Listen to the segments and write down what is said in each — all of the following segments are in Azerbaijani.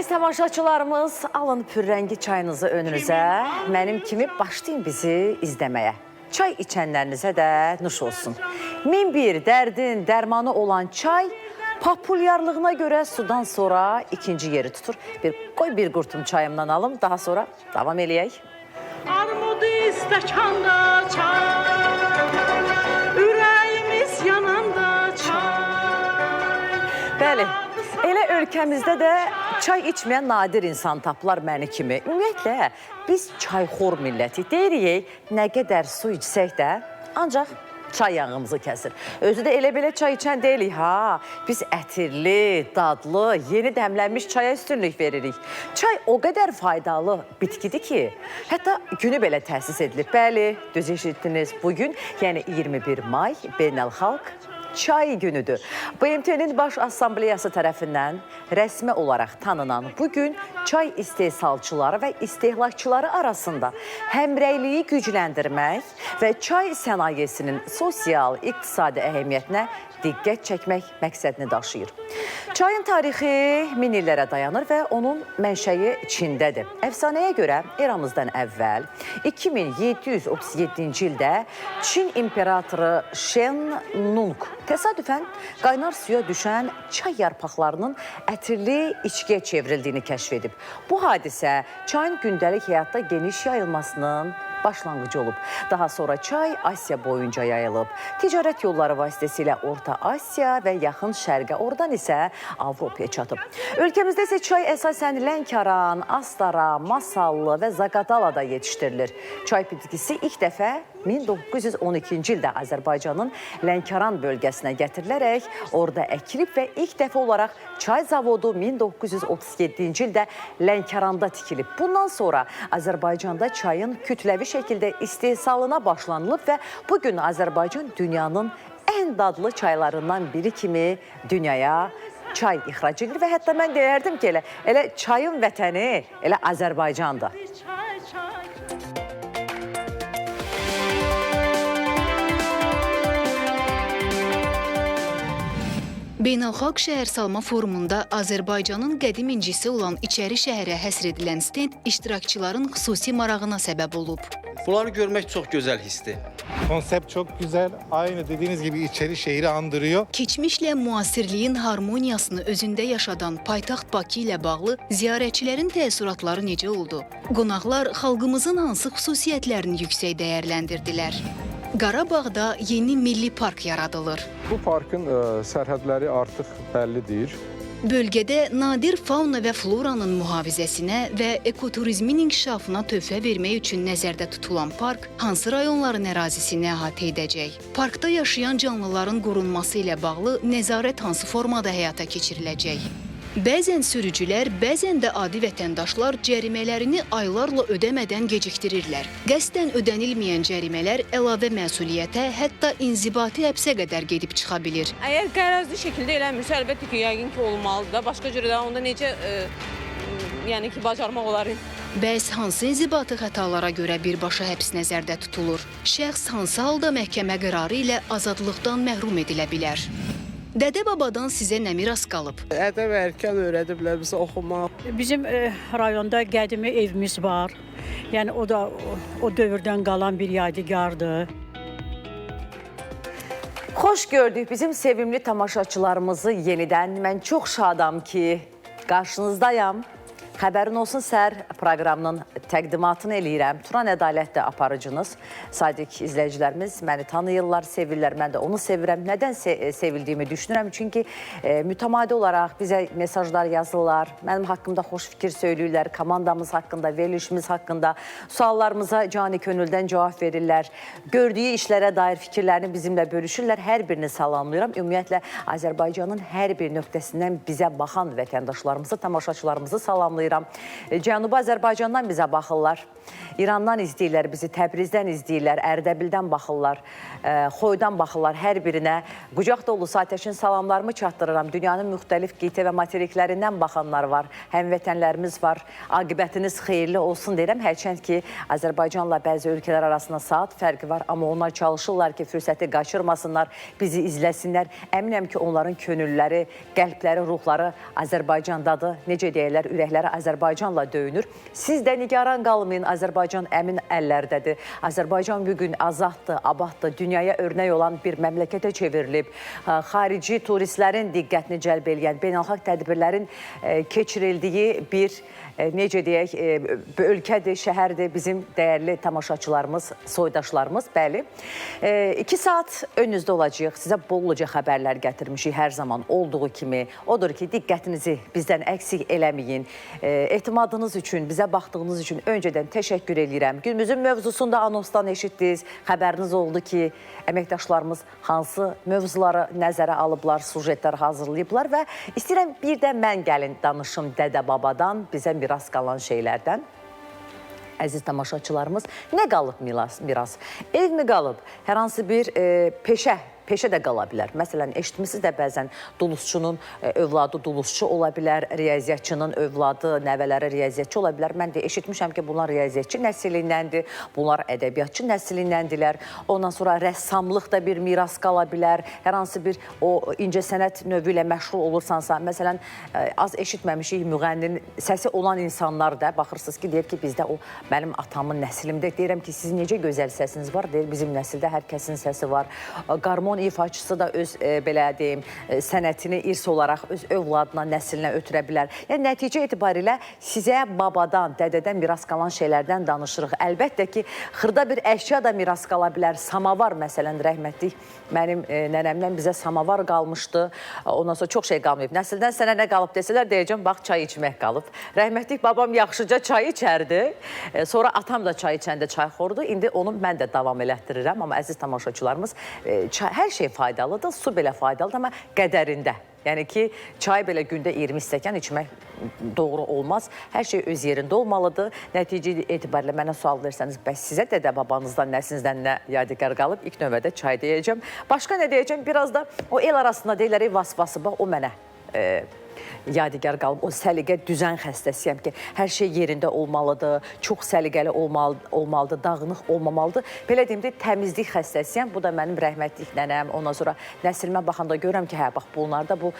Əziz tamaşaçılarımız, alın pürrəngi çayınızı önünüzə, mənim kimi başlayın bizi izləməyə. Çay içənlərinizə də nuş olsun. Min bir dərdin dərmanı olan çay, populyarlığına görə sudan sonra ikinci yeri tutur. Qoy bir qurtum çayımdan alım, daha sonra davam eləyək. Armudu stəkanda çay, ürəyimiz yananda çay. Bəli, elə ölkəmizdə də çay içməyən nadir insan tapılar məni kimi. Ümumiyyətlə, biz çayxor milləti deyirik, nə qədər su içsək də, ancaq çay yağımızı kəsir. Özü də elə-belə çay içən deyilik, ha. Biz ətirli, dadlı, yeni dəmlənmiş çaya üstünlük veririk. Çay o qədər faydalı bitkidir ki, hətta günü belə təsis edilir. Bəli, düz eşitdiniz. Bugün, yəni 21 may Beynəlxalq Çay günüdür. BMT-nin Baş Assambleyası tərəfindən rəsmi olaraq tanınan bugün çay istehsalçıları və istehlakçıları arasında həmrəyliyi gücləndirmək və çay sənayesinin sosial-iqtisadi əhəmiyyətinə diqqət çəkmək məqsədini daşıyır. Çayın tarixi 1000 illərə dayanır və onun mənşəyi Çindədir. Əfsanəyə görə eramızdan əvvəl 2737-ci ildə Çin imperatoru Shen Nung təsadüfən qaynar suya düşən çay yarpaqlarının ətirli içkiyə çevrildiyini kəşf edib. Bu hadisə çayın gündəlik həyatda geniş yayılmasının başlanğıcı olub. Daha sonra çay Asiya boyunca yayılıb. Ticarət yolları vasitəsilə Orta Asiya və Yaxın Şərqə, oradan isə Avropaya çatıb. Ölkəmizdə isə çay əsasən Lənkəran, Astara, Masallı və Zaqatalada yetişdirilir. Çay bitkisi ilk dəfə 1912-ci ildə Azərbaycanın Lənkəran bölgəsinə gətirilərək orada əkilib və ilk dəfə olaraq çay zavodu 1937-ci ildə Lənkəranda tikilib. Bundan sonra Azərbaycanda çayın kütləvi şəkildə istehsalına başlanılıb və bugün Azərbaycan dünyanın ən dadlı çaylarından biri kimi dünyaya çay ixrac edilir və hətta mən deyərdim ki, elə çayın vətəni elə Azərbaycandır. Beynəlxalq Şəhərsalma Forumunda Azərbaycanın qədim incisi olan İçəri şəhərə həsr edilən stend iştirakçıların xüsusi marağına səbəb olub. Bunları görmək çox gözəl hissdir. Konsept çok güzel. Aynı dediğiniz gibi içeri şehri andırıyor. Keçmişlə müasirliyin harmoniyasını özündə yaşadan paytaxt Bakı ilə bağlı ziyarətçilərin təəssüratları necə oldu? Qonaqlar xalqımızın hansı xüsusiyyətlərini yüksək dəyərləndirdilər? Qarabağda yeni milli park yaradılır. Bu parkın sərhədləri artıq bəllidir. Bölgədə nadir fauna və floranın mühafizəsinə və ekoturizmin inkişafına töhfə vermək üçün nəzərdə tutulan park hansı rayonların ərazisini əhatə edəcək? Parkda yaşayan canlıların qorunması ilə bağlı nəzarət hansı formada həyata keçiriləcək? Bəzən sürücülər, bəzən də adi vətəndaşlar cərimələrini aylarla ödəmədən gecikdirirlər. Qəsdən ödənilməyən cərimələr əlavə məsuliyyətə, hətta inzibati həbsə qədər gedib çıxa bilir. Əgər qərəzli şəkildə eləmirsə, əlbəttə ki, yəqin ki, olmalıdır da. Başqa cürə də onda necə yəni ki, bacarmaq olar? Bəs hansı inzibati xətalara görə birbaşa həbs nəzərdə tutulur? Şəxs hansı halda məhkəmə qərarı ilə azadlıqdan məhrum edilə bilər? Dədə-babadan sizə nə miras qalıb? Ədəb erkən öyrədiblər bizə oxumaq. Bizim rayonda qədimi evimiz var. Yəni o da o dövrdən qalan bir yadigardır. Xoş gördük bizim sevimli tamaşaçılarımızı yenidən. Mən çox şadam ki, qarşınızdayam. Xəbərin olsun səhər proqramının təqdimatını eləyirəm. Turan Ədalət də aparıcınız. Sadiq izləyicilərimiz məni tanıyırlar, sevirlər. Mən də onu sevirəm. Nədən sevildiyimi düşünürəm? Çünki mütəmadi olaraq bizə mesajlar yazırlar. Mənim haqqımda xoş fikir söyləyirlər. Komandamız haqqında, verilişimiz haqqında suallarımıza cani könüldən cavab verirlər. Gördüyü işlərə dair fikirlərini bizimlə bölüşürlər. Hər birini salamlayıram. Ümumiyyətlə, Azərbaycanın hər bir nöqtəsindən bizə baxan vətəndaşlarımızı, tamaşaçılarımızı salamlayıram. salamlayıram. Cənubi Azərbaycandan bizə baxırlar. İrandan izləyirlər bizi, Təbrizdən izləyirlər, Ərdəbildən baxırlar, Xoydan baxırlar. Hər birinə qucaq dolusu atəşin salamlarımı çatdırıram. Dünyanın müxtəlif qitə və materiklərindən baxanlar var, həmvətənlərimiz var. Aqibətiniz xeyirli olsun deyirəm. Hərçənd ki, Azərbaycanla bəzi ölkələr arasında saat fərqi var, amma onlar çalışırlar ki, fürsəti qaçırmasınlar, bizi izləsinlər. Əminəm ki, onların könülləri, qəlbləri, ruhları Azərbaycandadır. Necə deyirlər, ürəkləri Azərbaycanla döyünür. Siz də nigaran qalmayın, Azərbaycan əmin əllərdədir. Azərbaycan bugün azaddır, abaddır, dünyaya örnək olan bir məmləkətə çevrilib. Xarici turistlərin diqqətini cəlb eləyən, beynəlxalq tədbirlərin keçirildiyi bir necə deyək, ölkədir, şəhərdir bizim dəyərli tamaşaçılarımız, soydaşlarımız, bəli. 2 saat önünüzdə olacaq, sizə bolluca xəbərlər gətirmişik hər zaman olduğu kimi. Odur ki, diqqətinizi bizdən əksik eləməyin. Etimadınız üçün, bizə baxdığınız üçün öncədən təşəkkür edirəm. Günümüzün mövzusunda anonsdan eşitdiniz, xəbəriniz oldu ki, əməkdaşlarımız hansı mövzuları nəzərə alıblar, sujetlər hazırlayıblar və istəyirəm bir də mən gəlin danışım dədə-babadan, bizə miras qalan şeylərdən. Əziz tamaşaçılarımız, nə qalıb miras? Ev mi qalıb? Hər hansı bir peşə də qala bilər. Məsələn, eşitmişsiniz də bəzən dulusçunun övladı dulusçu ola bilər, riyaziyyatçının övladı, nəvələri riyaziyyatçı ola bilər. Mən də eşitmişəm ki, bunlar riyaziyyatçı nəslindəndir, bunlar ədəbiyyatçı nəslindəndirlər. Ondan sonra rəssamlıq da bir miras qala bilər. Hər hansı bir o incəsənət növü ilə məşğul olursansa, məsələn, az eşitməmişik müğənninin səsi olan insanlar da baxırsınız ki, deyir ki, bizdə o mənim atamın nəslimdə. Deyirəm ki, sizin necə gözəl səsiniz var, deyir, bizim nəsildə hər kəsin səsi var. Qarmon ifaçısı da öz, belə deyim, sənətini irs olaraq öz övladına, nəslinə ötürə bilər. Yəni, nəticə etibarilə sizə babadan, dədədən miras qalan şeylərdən danışırıq. Əlbəttə ki, xırda bir əşya da miras qala bilər. Samavar, məsələn, rəhmətlik mənim nənəmdən bizə samavar qalmışdı. Ondan sonra çox şey qalmayıb. Nəsildən sənə nə qalıb desələr, deyəcəm, bax, çay içmək qalıb. Rəhmətlik babam yaxşıca çay içərdi. Sonra atam da çay içəndə çayxordu. İndi onu mən də davam elətdirirəm. Amma əziz tamaşaçılarımız, hər şey faydalıdır, su belə faydalıdır, amma qədərində. Yəni ki, çay belə gündə 20 stəkan içmək doğru olmaz. Hər şey öz yerində olmalıdır. Nəticə etibarilə mənə sual versəniz, bəs sizə dədə-babanızdan, nəslinizdən nə yadigar qalıb? İlk növbədə çay deyəcəm. Başqa nə deyəcəm? Biraz da o el arasında deyirlər, vasvası, bax, o mənə yadigar qalıb. O səliqə düzən xəstəsiyəm ki, hər şey yerində olmalıdır, çox səliqəli olmalıdır, dağınıq olmamalıdır. Belə deyim də, təmizlik xəstəsiyəm. Bu da mənim rəhmətlik nənəm. Ondan sonra nəslimə baxanda görürəm ki, hə, bax, bunlarda bu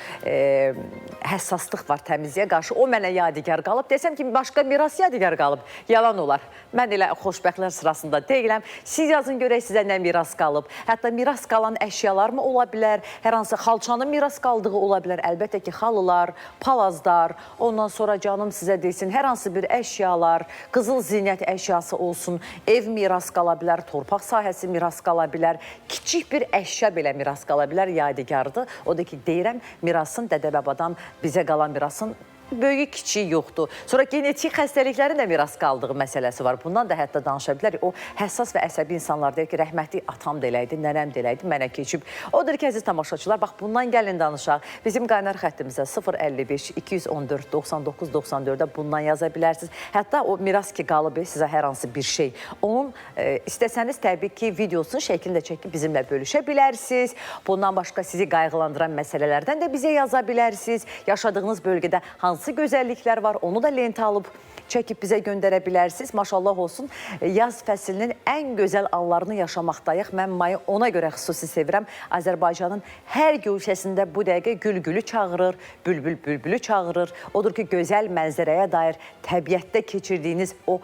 həssaslıq var təmizliyə qarşı. O mənə yadigar qalıb. Desəm ki, başqa miras yadigar qalıb. Yalan olar. Mən elə xoşbəxtlər sırasında deyiləm. Siz yazın görək sizə nə miras qalıb. Hətta miras qalan əşyalar mı ola bilər? Hər hansı xalçanın miras qaldığı ola bilər. Əlbəttə ki, xalılar, palazlar, ondan sonra canım sizə desin, hər hansı bir əşyalar, qızıl zinət əşyası olsun, ev miras qala bilər, torpaq sahəsi miras qala bilər, kiçik bir əşya belə miras qala bilər, yadigardır. O da ki, deyirəm, mirasın, dədə-babadan bizə qalan mirasın böyük kiçik yoxdur. Sonra genetik xəstəliklərin də miras qaldığı məsələsi var. Bundan da hətta danışa bilərik. O həssas və əsəbi insanlar deyir ki, rəhmətli atam da eləydi, nənəm də eləydi, mənə keçib. Odur ki, əziz tamaşaçılar, bax bundan gəlin danışaq. Bizim qaynar xəttimizə 055-214-99-94-də bundan yaza bilərsiniz. Hətta o miras ki qalıb sizə hər hansı bir şey. Onun istəsəniz təbii ki, videosunu şəklində çəkib bizimlə bölüşə bilərsiniz. Bundan başqa sizi qayğılandıran məsələlərdən də bizə yaza bilərsiniz. Yaşadığınız bölgədə hansı gözəlliklər var, onu da lentə alıb çəkib bizə göndərə bilərsiniz. Maşallah olsun, yaz fəslinin ən gözəl anlarını yaşamaqdayıq. Mən mayı ona görə xüsusi sevirəm. Azərbaycanın hər gövşəsində bu dəqiqə gül-gülü çağırır, bülbül bülbülü çağırır. Odur ki, gözəl mənzərəyə dair təbiətdə keçirdiyiniz o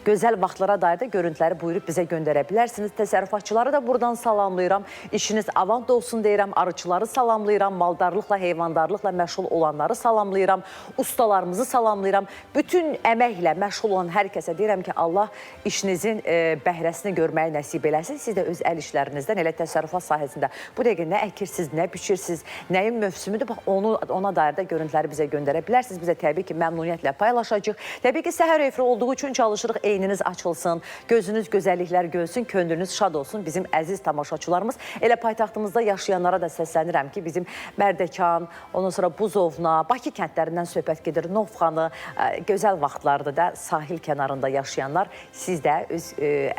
gözəl vaxtlara dair də görüntüləri buyurub bizə göndərə bilərsiniz. Təsərrüfatçıları da buradan salamlayıram. İşiniz avant olsun deyirəm. Arıçıları salamlayıram. Maldarlıqla, heyvandarlıqla məşğul olanları salamlayıram. Ustalarımızı salamlayıram. Bütün əməklə məşğul olan hər kəsə deyirəm ki, Allah işinizin bəhrəsini görməyi nəsib eləsin. Siz də öz əl işlərinizdən elə təsərrüfat sahəsində bu dəqiqə nə əkirsiniz, nə biçirsiniz, nəyin mövsümüdür, bax ona dair də görüntüləri bizə göndərə bilərsiniz. Bizə təbii ki, məmnuniyyətlə paylaşacaq. Təbii ki, səhər efri olduğu üçün çalışırıq beyniniz açılsın, gözünüz gözəlliklər görsün, könlünüz şad olsun bizim əziz tamaşaçılarımız. Elə paytaxtımızda yaşayanlara da səslənirəm ki, bizim Mərdəkan, ondan sonra Buzovna, Bakı kəndlərindən söhbət gedir, Novxanı, gözəl vaxtlardır da sahil kənarında yaşayanlar. Siz də öz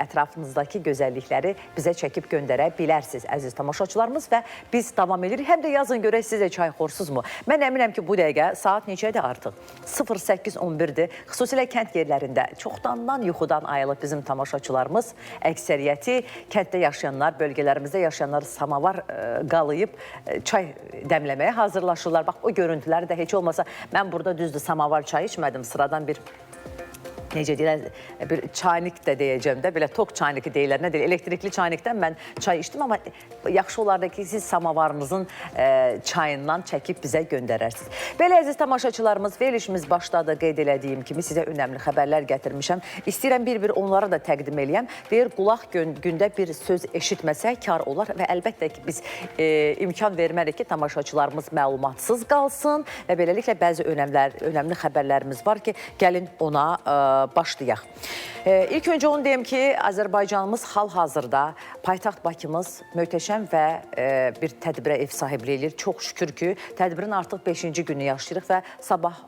ətrafınızdakı gözəllikləri bizə çəkib göndərə bilərsiniz, əziz tamaşaçılarımız və biz davam edirik. Həm də yazın görək sizə çay xorsuzmu? Mən əminəm ki, bu dəqiqə saat neçədir artıq? 08:11-dir. Xüsusilə kənd yerlərində çoxdandan yuxudan ayılıb bizim tamaşaçılarımız. Əksəriyyəti kənddə yaşayanlar, bölgələrimizdə yaşayanlar samavar qalayıb çay dəmləməyə hazırlaşırlar. Bax, o görüntüləri də heç olmasa mən burada düzdür samavar çay içmədim. Sıradan bir necə deyirlər, bir çaynik də deyəcəm də, belə tok çayniki deyirlər, nə deyir, elektrikli çaynikdən mən çay içdim, amma yaxşı olardı ki, siz samavarınızın çayından çəkib bizə göndərərsiniz. Belə əziz tamaşaçılarımız, verilişimiz başladı, qeyd elədiyim kimi sizə önəmli xəbərlər gətirmişəm. İstəyirəm bir-bir onlara da təqdim eləyəm. Deyir, qulaq gündə bir söz eşitməsə kar olar və əlbəttə ki, biz imkan vermərik ki, tamaşaçılarımız məlumatsız qalsın və beləliklə bəzi önəmli xəbərlərimiz var ki, gəlin ona başlayaq. İlk öncə onu deyim ki, Azərbaycanımız hal-hazırda, paytaxt Bakımız möhtəşəm və bir tədbirə ev sahibliyi edir. Çox şükür ki, tədbirin artıq 5-ci günü yaşayırıq və sabah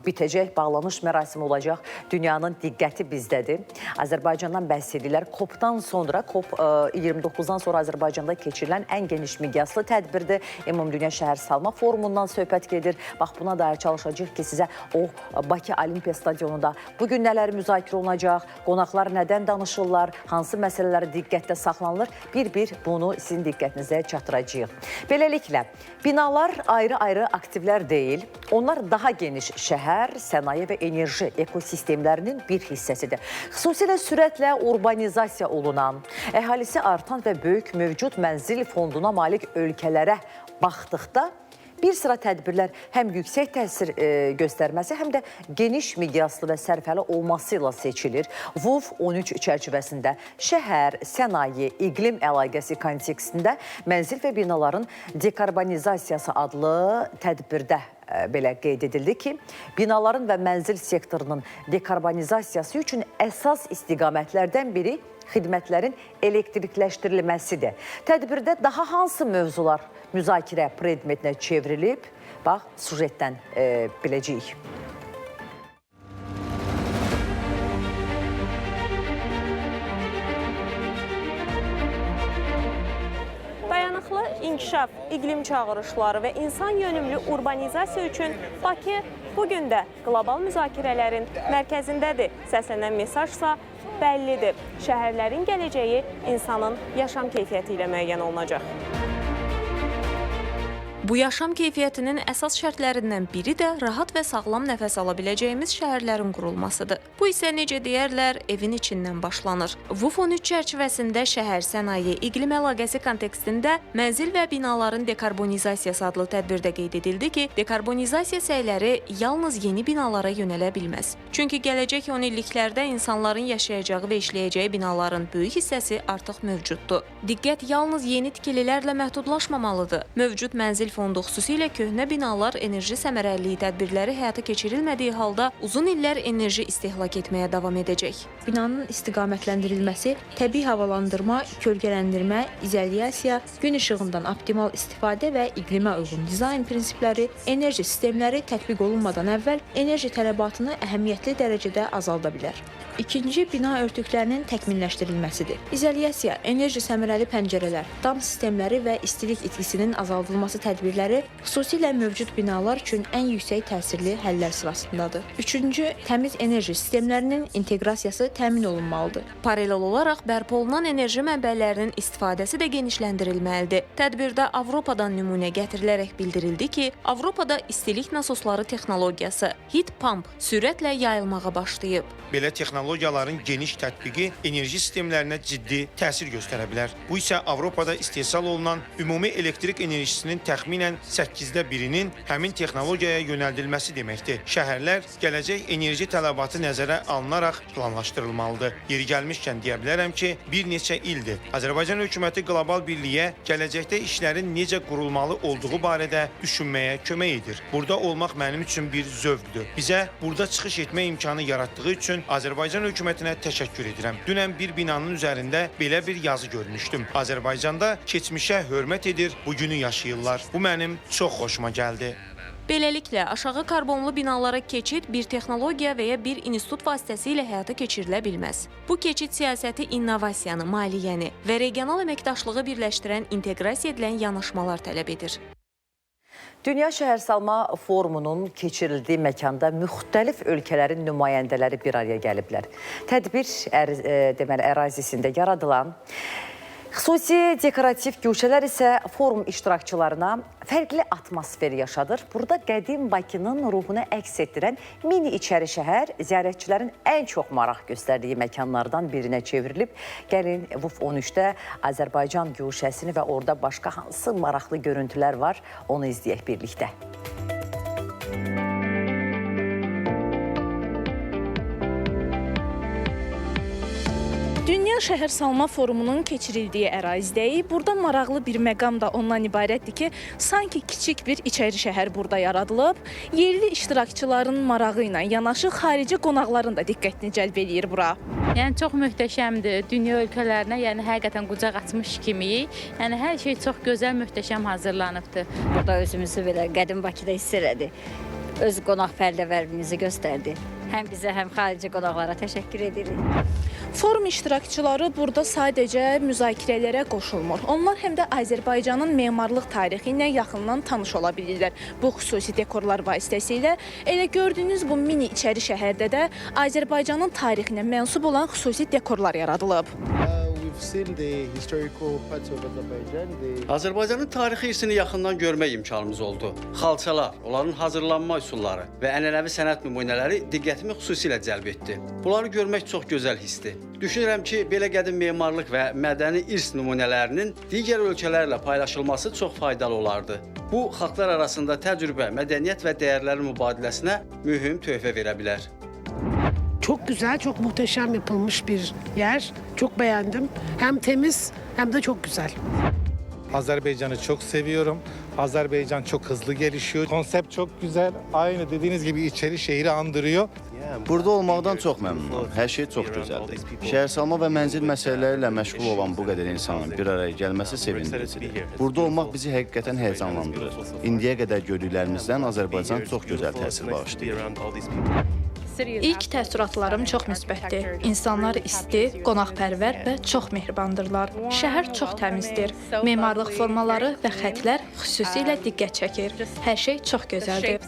bitəcək, bağlanış mərasimi olacaq. Dünyanın diqqəti bizdədir. Azərbaycandan bəhs edirlər. COP-dan sonra, COP29-dan sonra Azərbaycanda keçirilən ən geniş miqyaslı tədbirdir. Ümumdünya Şəhər Salma Forumundan söhbət gedir. Bax, buna dair çalışacaq ki, sizə o Bakı Olimpiya Stadionunda bugün nələr müzakirə olunacaq, qonaqlar nədən danışırlar, hansı məsələləri diqqətdə saxlanılır, bir-bir bunu sizin diqqətinizə çatdıracağıq. Beləliklə, binalar ayrı-ayrı aktivlər deyil, onlar daha geniş şəhər, sənaye və enerji ekosistemlərinin bir hissəsidir. Xüsusilə sürətlə urbanizasiya olunan, əhalisi artan və böyük mövcud mənzil fonduna malik ölkələrə baxdıqda, bir sıra tədbirlər həm yüksək təsir göstərməsi, həm də geniş miqyaslı və sərfəli olması ilə seçilir. VUF 13 çərçivəsində şəhər, sənaye, iqlim əlaqəsi kontekstində mənzil və binaların dekarbonizasiyası adlı tədbirdə belə qeyd edildi ki, binaların və mənzil sektorunun dekarbonizasiyası üçün əsas istiqamətlərdən biri xidmətlərin elektrikləşdirilməsidir. Tədbirdə daha hansı mövzular müzakirə predmetinə çevrilib? Bax, sujetdən biləcəyik. Dayanıqlı inkişaf, iqlim çağırışları və insan yönümlü urbanizasiya üçün Bakı bugün də qlobal müzakirələrin mərkəzindədir. Səslənən mesajsa bəllidir. Şəhərlərin gələcəyi insanın yaşam keyfiyyəti ilə müəyyən olunacaq. Bu yaşam keyfiyyətinin əsas şərtlərindən biri də rahat və sağlam nəfəs ala biləcəyimiz şəhərlərin qurulmasıdır. Bu isə necə deyərlər, evin içindən başlanır. VUF 13 çərçivəsində şəhər, sənaye, iqlim əlaqəsi kontekstində mənzil və binaların dekarbonizasiyası adlı tədbirdə qeyd edildi ki, dekarbonizasiya səyləri yalnız yeni binalara yönələ bilməz. Çünki gələcək 10 illiklərdə insanların yaşayacağı və işləyəcəyi binaların böyük hissəsi artıq mövcuddur. Diqqət yalnız yeni tikililərlə məhdudlaşmamalıdır. Mövcud mənzil fondu xüsusilə köhnə binalar enerji səmərəliliyi tədbirləri həyata keçirilmədiyi halda uzun illər enerji istehlak etməyə davam edəcək. Binanın istiqamətləndirilməsi, təbii havalandırma, kölgələndirmə, izolyasiya, gün işığından optimal istifadə və iqlimə uyğun dizayn prinsipləri, enerji sistemləri tətbiq olunmadan əvvəl enerji tələbatını əhəmiyyətli dərəcədə azalda bilər. İkinci, bina örtüklərinin təkmilləşdirilməsidir. İzolyasiya, enerji səmərəli pəncərələr, dam sistemləri və istilik itkisinin azaldılması tədbirləri xüsusilə mövcud binalar üçün ən yüksək təsirli həllər sırasındadır. Üçüncü, təmiz enerji sistemlərinin inteqrasiyası təmin olunmalıdır. Paralel olaraq bərpa olunan enerji mənbələrinin istifadəsi də genişləndirilməlidir. Tədbirdə Avropadan nümunə gətirilərək bildirildi ki, Avropada istilik nasosları texnologiyası, heat pump sürətlə yayılmağa başlayıb. Belə texnologiyaların geniş tətbiqi enerji sistemlərinə ciddi təsir göstərə bilər. Bu isə Avropada istehsal olunan ümumi elektrik enerjisinin təxminən təxminən 8də birinin həmin texnologiyaya yönəldilməsi deməkdir. Şəhərlər gələcək enerji tələbatı nəzərə alınaraq planlaşdırılmalıdır. Yeri gəlmişkən deyə bilərəm ki, bir neçə ildir Azərbaycan hökuməti qlobal birliyə gələcəkdə işlərin necə qurulmalı olduğu barədə düşünməyə kömək edir. Burada olmaq mənim üçün bir zövqdür. Bizə burada çıxış etmə imkanı yaratdığı üçün Azərbaycan hökumətinə təşəkkür edirəm. Dünən bir binanın üzərində belə bir yazı görmüşdüm. Azərbaycanda keçmişə hörmət edir, bugünü yaşayırlar. Bu mənim çox xoşuma gəldi. Beləliklə, aşağı karbonlu binalara keçid bir texnologiya və ya bir institut vasitəsilə həyata keçirilə bilməz. Bu keçid siyasəti innovasiyanı, maliyyəni və regional əməkdaşlığı birləşdirən inteqrasiya edilən yanaşmalar tələb edir. Dünya Şəhərsalma Forumunun keçirildiyi məkanda müxtəlif ölkələrin nümayəndələri bir araya gəliblər. Tədbir ərazisində yaradılan xüsusi dekorativ güşələr isə forum iştirakçılarına fərqli atmosfer yaşadır. Burada qədim Bakının ruhunu əks etdirən mini içəri şəhər ziyarətçilərin ən çox maraq göstərdiyi məkanlardan birinə çevrilib. Gəlin VUF 13-də Azərbaycan güşəsini və orada başqa hansı maraqlı görüntülər var, onu izləyək birlikdə. Dünya Şəhərsalma Forumunun keçirildiyi ərazidəyik. Burada maraqlı bir məqam da ondan ibarətdir ki, sanki kiçik bir içəri şəhər burada yaradılıb. Yerli iştirakçıların marağı ilə yanaşı xarici qonaqların da diqqətini cəlb edir bura. Yəni çox möhtəşəmdir. Dünya ölkələrinə, yəni həqiqətən qucaq açmış kimi. Yəni hər şey çox gözəl, möhtəşəm hazırlanıbdır. Burada özümüzü belə qədim Bakıda hiss elədik. Öz qonaqpərvərliyimizi göstərdi. Həm bizə, həm xarici qonaqlara təşəkkür edirik. Forum iştirakçıları burada sadəcə müzakirələrə qoşulmur. Onlar həm də Azərbaycanın memarlıq tarixi ilə yaxından tanış ola bilirlər. Bu xüsusi dekorlar vasitəsilə elə gördüyünüz bu mini içəri şəhərdə də Azərbaycanın tarixinə mənsub olan xüsusi dekorlar yaradılıb. Azərbaycanın tarixi irsini yaxından görmək imkanımız oldu. Xalçalar, onların hazırlanma üsulları və ənənəvi sənət nümunələri diqqətimi xüsusilə cəlb etdi. Bunları görmək çox gözəl hissdir. Düşünürəm ki, belə qədim memarlıq və mədəni irs nümunələrinin digər ölkələrlə paylaşılması çox faydalı olardı. Bu, xalqlar arasında təcrübə, mədəniyyət və dəyərlərin mübadiləsinə mühüm töhfə verə bilər. Çok güzel, çok muhteşem yapılmış bir yer. Çok beğendim. Hem temiz hem de çok güzel. Azerbaycan'ı çok seviyorum. Azerbaycan çok hızlı gelişiyor. Konsept çok güzel. Aynı dediğiniz gibi içeri şehri andırıyor. Burada olmaqdan çox məmnunum. Hər şey çox gözəldir. Şəhərsalma və mənzil məsələləri ilə məşğul olan bu qədər insanın bir araya gəlməsi sevindiricidir. Burada olmaq bizi həqiqətən həyəcanlandırır. İndiyə qədər gördüklərimizdən Azərbaycan çox gözəl təsir bağışlayır. İlk təəssüratlarım çox müsbətdir. İnsanlar isti, qonaqpərvər və çox mehribandırlar. Şəhər çox təmizdir. Memarlıq formaları və xətlər xüsusilə diqqət çəkir. Hər şey çox gözəldir.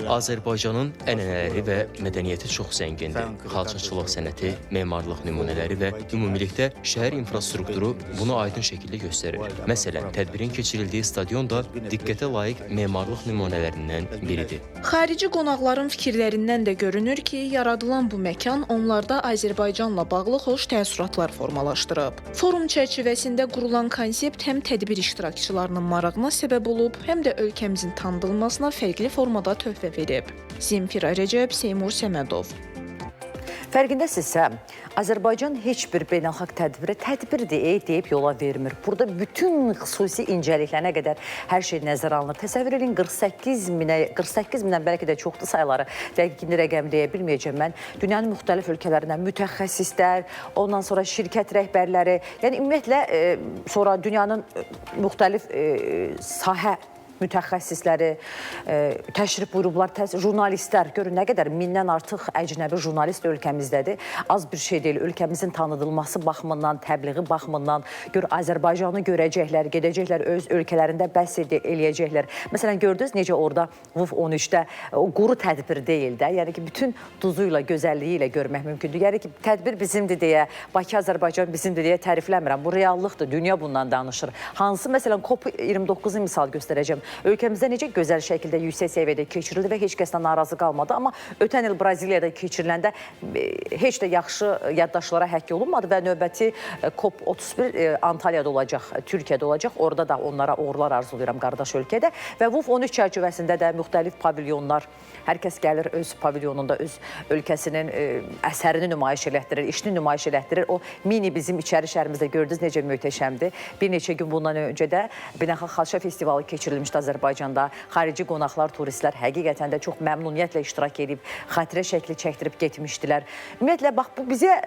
Azərbaycanın ənənələri və mədəniyyəti çox zəngindir. Xalçaçılıq sənəti, memarlıq nümunələri və ümumilikdə şəhər infrastrukturu bunu aydın şəkildə göstərir. Məsələn, tədbirin keçirildiyi stadion da diqqətə layiq memarlıq nümunələrindən biridir. Xarici qonaqların fikirlərindən də görünür ki, yaradılan bu məkan onlarda Azərbaycanla bağlı xoş təəssüratlar formalaşdırıb. Forum çərçivəsində qurulan konsept həm tədbir iştirakçılarının marağına səbəb olub, həm də ölkəmizin tanıdılmasına fərqli formada töhfə verib. Zemfira Rəcəb, Seymur Səmədov. Fərqindəsinizsə, Azərbaycan heç bir beynəlxalq tədbirə tədbirdir deyib yola vermir. Burada bütün xüsusi incəliklərinə qədər hər şey nəzərə alınır. Təsəvvür edin, 48 mindən bəlkə də çoxdur sayıları. Dəqiq rəqəm deyə bilməyəcəm mən. Dünyanın müxtəlif ölkələrindən mütəxəssislər, ondan sonra şirkət rəhbərləri, yəni ümumiyyətlə sonra dünyanın müxtəlif sahə mütəxəssisləri təşrif buyurublar, jurnalistlər. Görün nə qədər mindən artıq əcnəbi jurnalist ölkəmizdədir. Az bir şey deyil, ölkəmizin tanıdılması baxımından, təbliği baxımından Azərbaycanı görəcəklər, gedəcəklər, öz ölkələrində bəhs eləyəcəklər. Məsələn, gördünüz necə orada VUF 13-də o quru tədbir deyil də, yəni ki, bütün duzuyla, gözəlliyi ilə görmək mümkündür. Yəni ki, tədbir bizimdir deyə, Bakı, Azərbaycan bizimdir deyə tərifləmirəm. Bu reallıqdır, dünya bundan danışır. Hansı, məsələn, COP29-u misal göstərəcəm. ölkəmizdə necə gözəl şəkildə yüksək səviyyədə keçirildi və heç kəsdən narazı qalmadı. Amma ötən il Braziliyada keçiriləndə heç də yaxşı yaddaşlara həkk olunmadı və növbəti COP31 Antalyada olacaq, Türkiyədə olacaq. Orada da onlara uğurlar arzulayıram qardaş ölkədə. Və WUF 13 çərçivəsində də müxtəlif pavilyonlar, hər kəs gəlir öz pavilyonunda öz ölkəsinin əsərini nümayiş elətdirir, işini nümayiş elətdirir. O mini bizim içəri şəhərimizdə gördünüz necə möhtəşəmdir. Bir neçə gün bundan öncə də Beynəlxalq Xalça Festivalı keçirilmişdi Azərbaycanda. Xarici qonaqlar, turistlər həqiqətən də çox məmnuniyyətlə iştirak edib, xatirə şəkli çəkdirib getmişdilər. Ümumiyyətlə, bax, bu bizə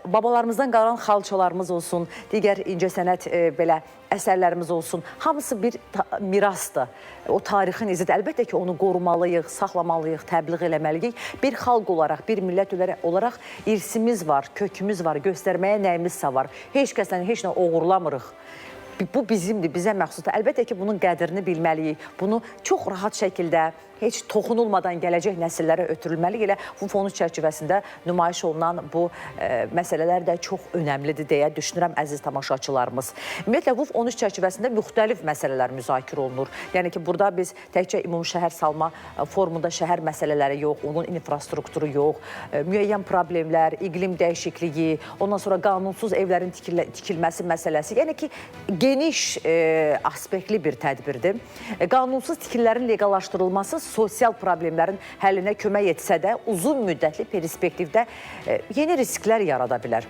babalarımızdan qalan xalçalarımız olsun, digər incəsənət belə əsərlərimiz olsun, hamısı bir mirasdır. O tarixin izidir. Əlbəttə ki, onu qorumalıyıq, saxlamalıyıq, təbliğ eləməliyik. Bir xalq olaraq, bir millət olaraq irsimiz var, kökümüz var, göstərməyə nəyimizsə var. Heç kəsdən heç nə oğurlamırıq. Bu bizimdir, bizə məxsusdur. Əlbəttə ki, bunun qədrini bilməliyik. Bunu çox rahat şəkildə, heç toxunulmadan gələcək nəsillərə ötürülməli. Elə bu fonu çərçivəsində nümayiş olunan bu məsələlər də çox önəmlidir deyə düşünürəm, əziz tamaşaçılarımız. Ümumiyyətlə, WUF 13 çərçivəsində müxtəlif məsələlər müzakirə olunur. Yəni ki, burada biz təkcə ümumi şəhər salma formunda şəhər məsələləri yox, onun infrastrukturu yox, müəyyən problemlər, iqlim dəyişikliyi, ondan sonra qanunsuz evlərin tikilməsi məsələsi. Yəni ki, geniş aspektli bir tədbirdir. Qanunsuz tikililərin legallaşdırılması sosial problemlərin həllinə kömək etsə də uzun müddətli perspektivdə yeni risklər yarada bilər.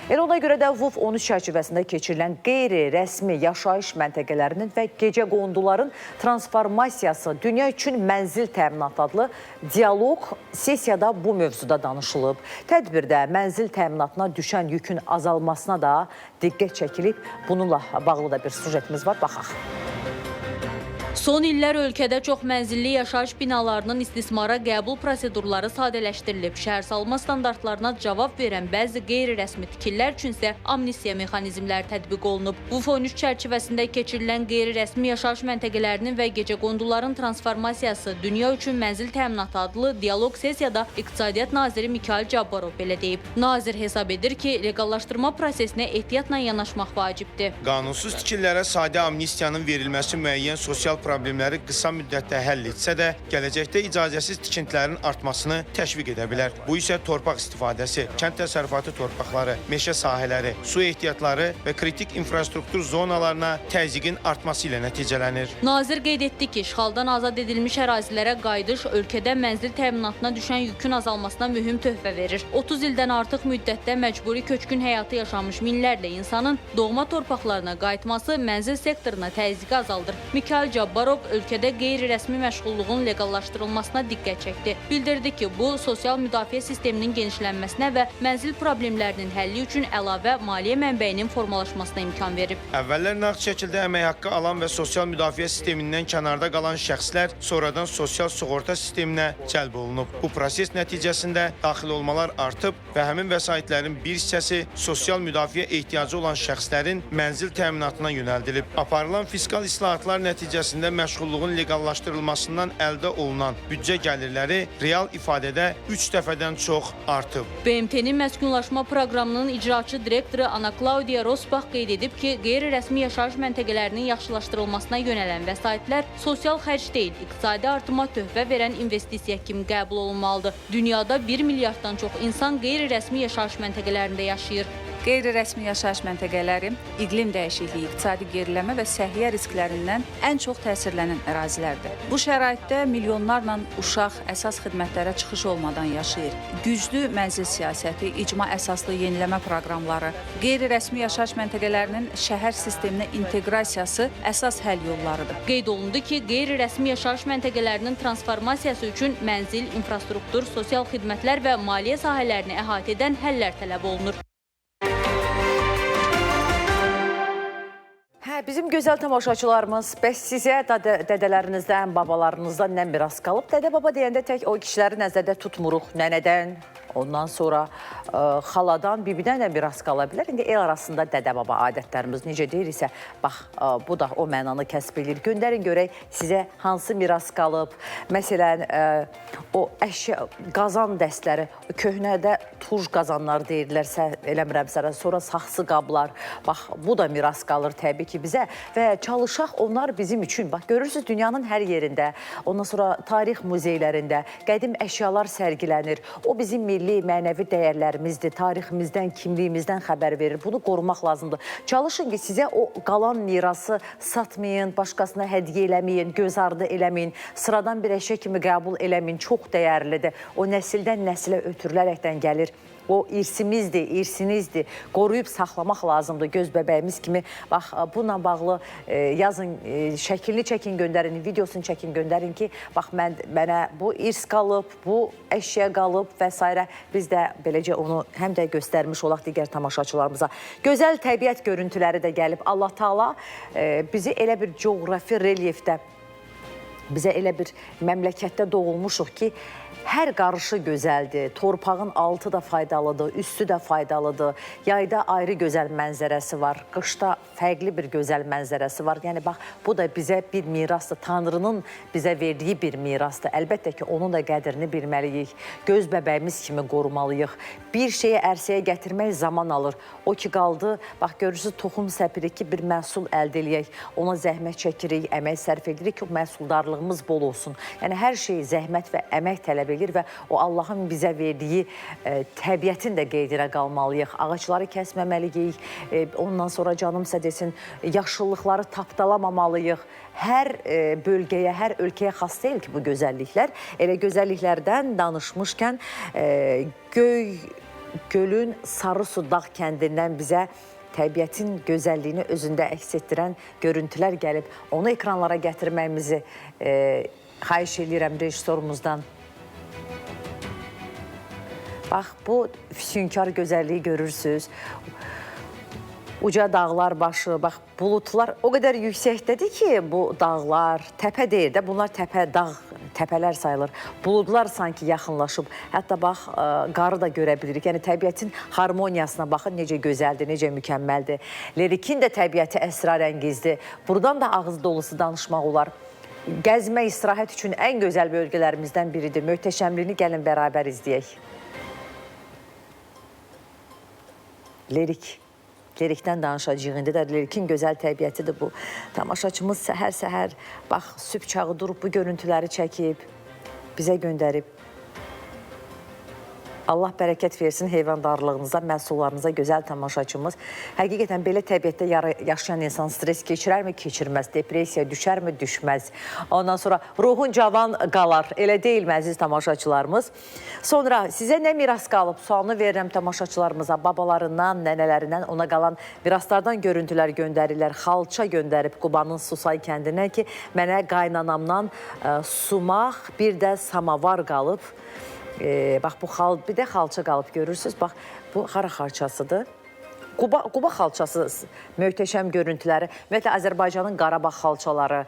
Elə ona görə də WUF 13 çərçivəsində keçirilən qeyri-rəsmi yaşayış məntəqələrinin və gecəqonduların transformasiyası Dünya üçün mənzil təminatı adlı dialoq sessiyada bu mövzuda danışılıb. Tədbirdə mənzil təminatına düşən yükün azalmasına da diqqət çəkilib. Bununla bağlı da bir sujetimiz var, baxaq. Son illər ölkədə çox mənzilli yaşayış binalarının istismara qəbul prosedurları sadələşdirilib. Şəhərsalma standartlarına cavab verən bəzi qeyri-rəsmi tikillər üçün isə amnistiya mexanizmləri tətbiq olunub. WUF 13 çərçivəsində keçirilən qeyri-rəsmi yaşayış məntəqələrinin və gecəqonduların transformasiyası Dünya üçün mənzil təminatı adlı dialoq sessiyada İqtisadiyyat Naziri Mikayıl Cabbarov belə deyib. Nazir hesab edir ki, legallaşdırma prosesinə ehtiyatla yanaşmaq vacibdir. Qanunsuz tikillərə sadə amnistiyanın verilməsi müəyyən sosial problemləri qısa müddətdə həll etsə də, gələcəkdə icazəsiz tikintilərin artmasını təşviq edə bilər. Bu isə torpaq istifadəsi, kənd təsərrüfatı torpaqları, meşə sahələri, su ehtiyatları və kritik infrastruktur zonalarına təzyiqin artması ilə nəticələnir. Nazir qeyd etdi ki, işğaldan azad edilmiş ərazilərə qayıdış ölkədə mənzil təminatına düşən yükün azalmasına mühüm töhfə verir. 30 ildən artıq müddətdə məcburi köçkün həyatı yaşamış minlərlə insanın doğma torpaqlarına qayıtması mənzil sektoruna təzyiqi azaldır. Mikayıl Cabbarov ölkədə qeyri-rəsmi məşğulluğun legallaşdırılmasına diqqət çəkdi. Bildirdi ki, bu, sosial müdafiə sisteminin genişlənməsinə və mənzil problemlərinin həlli üçün əlavə maliyyə mənbəyinin formalaşmasına imkan verib. Əvvəllər nağd şəkildə əmək haqqı alan və sosial müdafiə sistemindən kənarda qalan şəxslər sonradan sosial sığorta sisteminə cəlb olunub. Bu proses nəticəsində daxil olmalar artıb və həmin vəsaitlərin bir hissəsi sosial müdafiə ehtiyacı olan şəxslərin mənzil təminatına yönəldilib. Aparılan fiskal islahatlar nəticəsində məşğulluğun legallaşdırılmasından əldə olunan büdcə gəlirləri real ifadədə 3 dəfədən çox artıb. BMT-nin məskunlaşma proqramının icraçı direktoru Ana Claudia Rosbach qeyd edib ki, qeyri-rəsmi yaşayış məntəqələrinin yaxşılaşdırılmasına yönələn vəsaitlər sosial xərc deyil, iqtisadi artıma töhfə verən investisiya kimi qəbul olunmalıdır. Dünyada 1 milyarddan çox insan qeyri-rəsmi yaşayış məntəqələrində yaşayır. Qeyri-rəsmi yaşayış məntəqələri iqlim dəyişikliyi, iqtisadi geriləmə və səhiyyə risklərindən ən çox təsirlənən ərazilərdir. Bu şəraitdə milyonlarla uşaq əsas xidmətlərə çıxış olmadan yaşayır. Güclü mənzil siyasəti, icma əsaslı yeniləmə proqramları, qeyri-rəsmi yaşayış məntəqələrinin şəhər sisteminə inteqrasiyası əsas həll yollarıdır. Qeyd olundu ki, qeyri-rəsmi yaşayış məntəqələrinin transformasiyası üçün mənzil, infrastruktur, sosial xidmətlər və maliyyə sahələrini əhatə edən həllər tələb olunur. Bizim gözəl tamaşaçılarımız, bəs sizə dədələrinizdən, babalarınızdan nə miras qalıb? Dədə baba deyəndə tək o kişiləri nəzərdə tutmuruq. Nənədən, Ondan sonra xaladan, bibidən də miras qala bilər. İndi el arasında dədə-baba adətlərimiz necə deyirsə, bax, bu da o mənanı kəsb edir. Göndərin görək sizə hansı miras qalıb. Məsələn, o əşya, qazan dəstləri, köhnədə turj qazanlar deyirlərsə, eləmirəmsə, sonra saxsı qablar. Bax, bu da miras qalır təbii ki bizə və çalışaq onlar bizim üçün. Bax, görürsünüz dünyanın hər yerində, ondan sonra tarix muzeylərində qədim əşyalar sərgilənir. O bizim milli, mənəvi dəyərlərimizdir, tariximizdən, kimliyimizdən xəbər verir. Bunu qorumaq lazımdır. Çalışın ki, sizə o qalan mirası satmayın, başqasına hədiyyə eləməyin, göz ardı eləməyin, sıradan bir əşya kimi qəbul eləməyin. Çox dəyərlidir. O nəsildən nəsilə ötürülərəkdən gəlir. O irsimizdir, irsinizdir. Qoruyub saxlamaq lazımdır göz bəbəyimiz kimi. Bax, bununla bağlı yazın, şəkilini çəkin göndərin, videosunu çəkin göndərin ki, bax, mənə bu irs qalıb, bu əşya qalıb və s. Biz də beləcə onu həm də göstərmiş olaq digər tamaşaçılarımıza. Gözəl təbiət görüntüləri də gəlib. Allah Taala bizi elə bir coğrafi relyefdə, bizə elə bir məmləkətdə doğulmuşuq ki, hər qarışı gözəldir, torpağın altı da faydalıdır, üstü də faydalıdır. Yayda ayrı gözəl mənzərəsi var, qışda fərqli bir gözəl mənzərəsi var. Yəni, bax, bu da bizə bir mirasdır, Tanrının bizə verdiyi bir mirasdır. Əlbəttə ki, onun da qədrini bilməliyik, göz bəbəyimiz kimi qorumalıyıq. Bir şeyi ərsəyə gətirmək zaman alır. O ki, qaldı, bax, görürsünüz, toxum səpirik ki, bir məhsul əldə eləyək, ona zəhmət çəkirik, əmək sərf edirik ki, məhsuldarlığımız bol olsun. Yəni, hər şeyi zəhmət və əmək tələb edir və o Allahın bizə verdiyi təbiətin də qeydinə qalmalıyıq. Ağacları kəsməməliyik, ondan sonra canımsa desin, yaşıllıqları tapdalamamalıyıq. Hər bölgəyə, hər ölkəyə xas deyil ki, bu gözəlliklər. Elə gözəlliklərdən danışmışkən Gölün Sarısu dağ kəndindən bizə təbiətin gözəlliyini özündə əks etdirən görüntülər gəlib. Onu ekranlara gətirməyimizi xahiş edirəm rejissorumuzdan. Bax, bu füsunkar gözəlliyi görürsünüz. Uca dağlar başı, bax, bulutlar o qədər yüksəkdədir ki, bu dağlar, təpə deyil də, bunlar təpə, dağ, təpələr sayılır. Buludlar sanki yaxınlaşıb, hətta bax, qarı da görə bilirik. Yəni, təbiətin harmoniyasına baxın, necə gözəldir, necə mükəmməldir. Lirikin də təbiəti əsrarəngizdir. Buradan da ağız dolusu danışmaq olar. Gəzmə, istirahət üçün ən gözəl bölgələrimizdən biridir. Möhtəşəmliyini gəlin bərabər izləyək. Lirikdən danışacağıq. İndi də lirikin gözəl təbiətidir bu. Tamaşaçımız səhər-səhər, bax, sübh çağı durub bu görüntüləri çəkib, bizə göndərib. Allah bərəkət versin heyvandarlığınıza, məhsullarınıza, gözəl tamaşaçımız. Həqiqətən belə təbiətdə yaşayan insan stres keçirərmi? Keçirməz. Depressiya düşərmi? Düşməz. Ondan sonra ruhun cavan qalar. Elə deyilmi əziz tamaşaçılarımız? Sonra sizə nə miras qalıb? Sualını verirəm tamaşaçılarımıza. Babalarından, nənələrindən ona qalan miraslardan görüntülər göndərirlər. Xalça göndərib Qubanın Susay kəndindən ki, mənə qaynanamdan sumaq, bir də samavar qalıb. Bax, bir də xalça qalıb görürsünüz. Bax, bu hara xalçasıdır? Quba xalçası möhtəşəm görüntüləri. Ümumiyyətlə, Azərbaycanın Qarabağ xalçaları,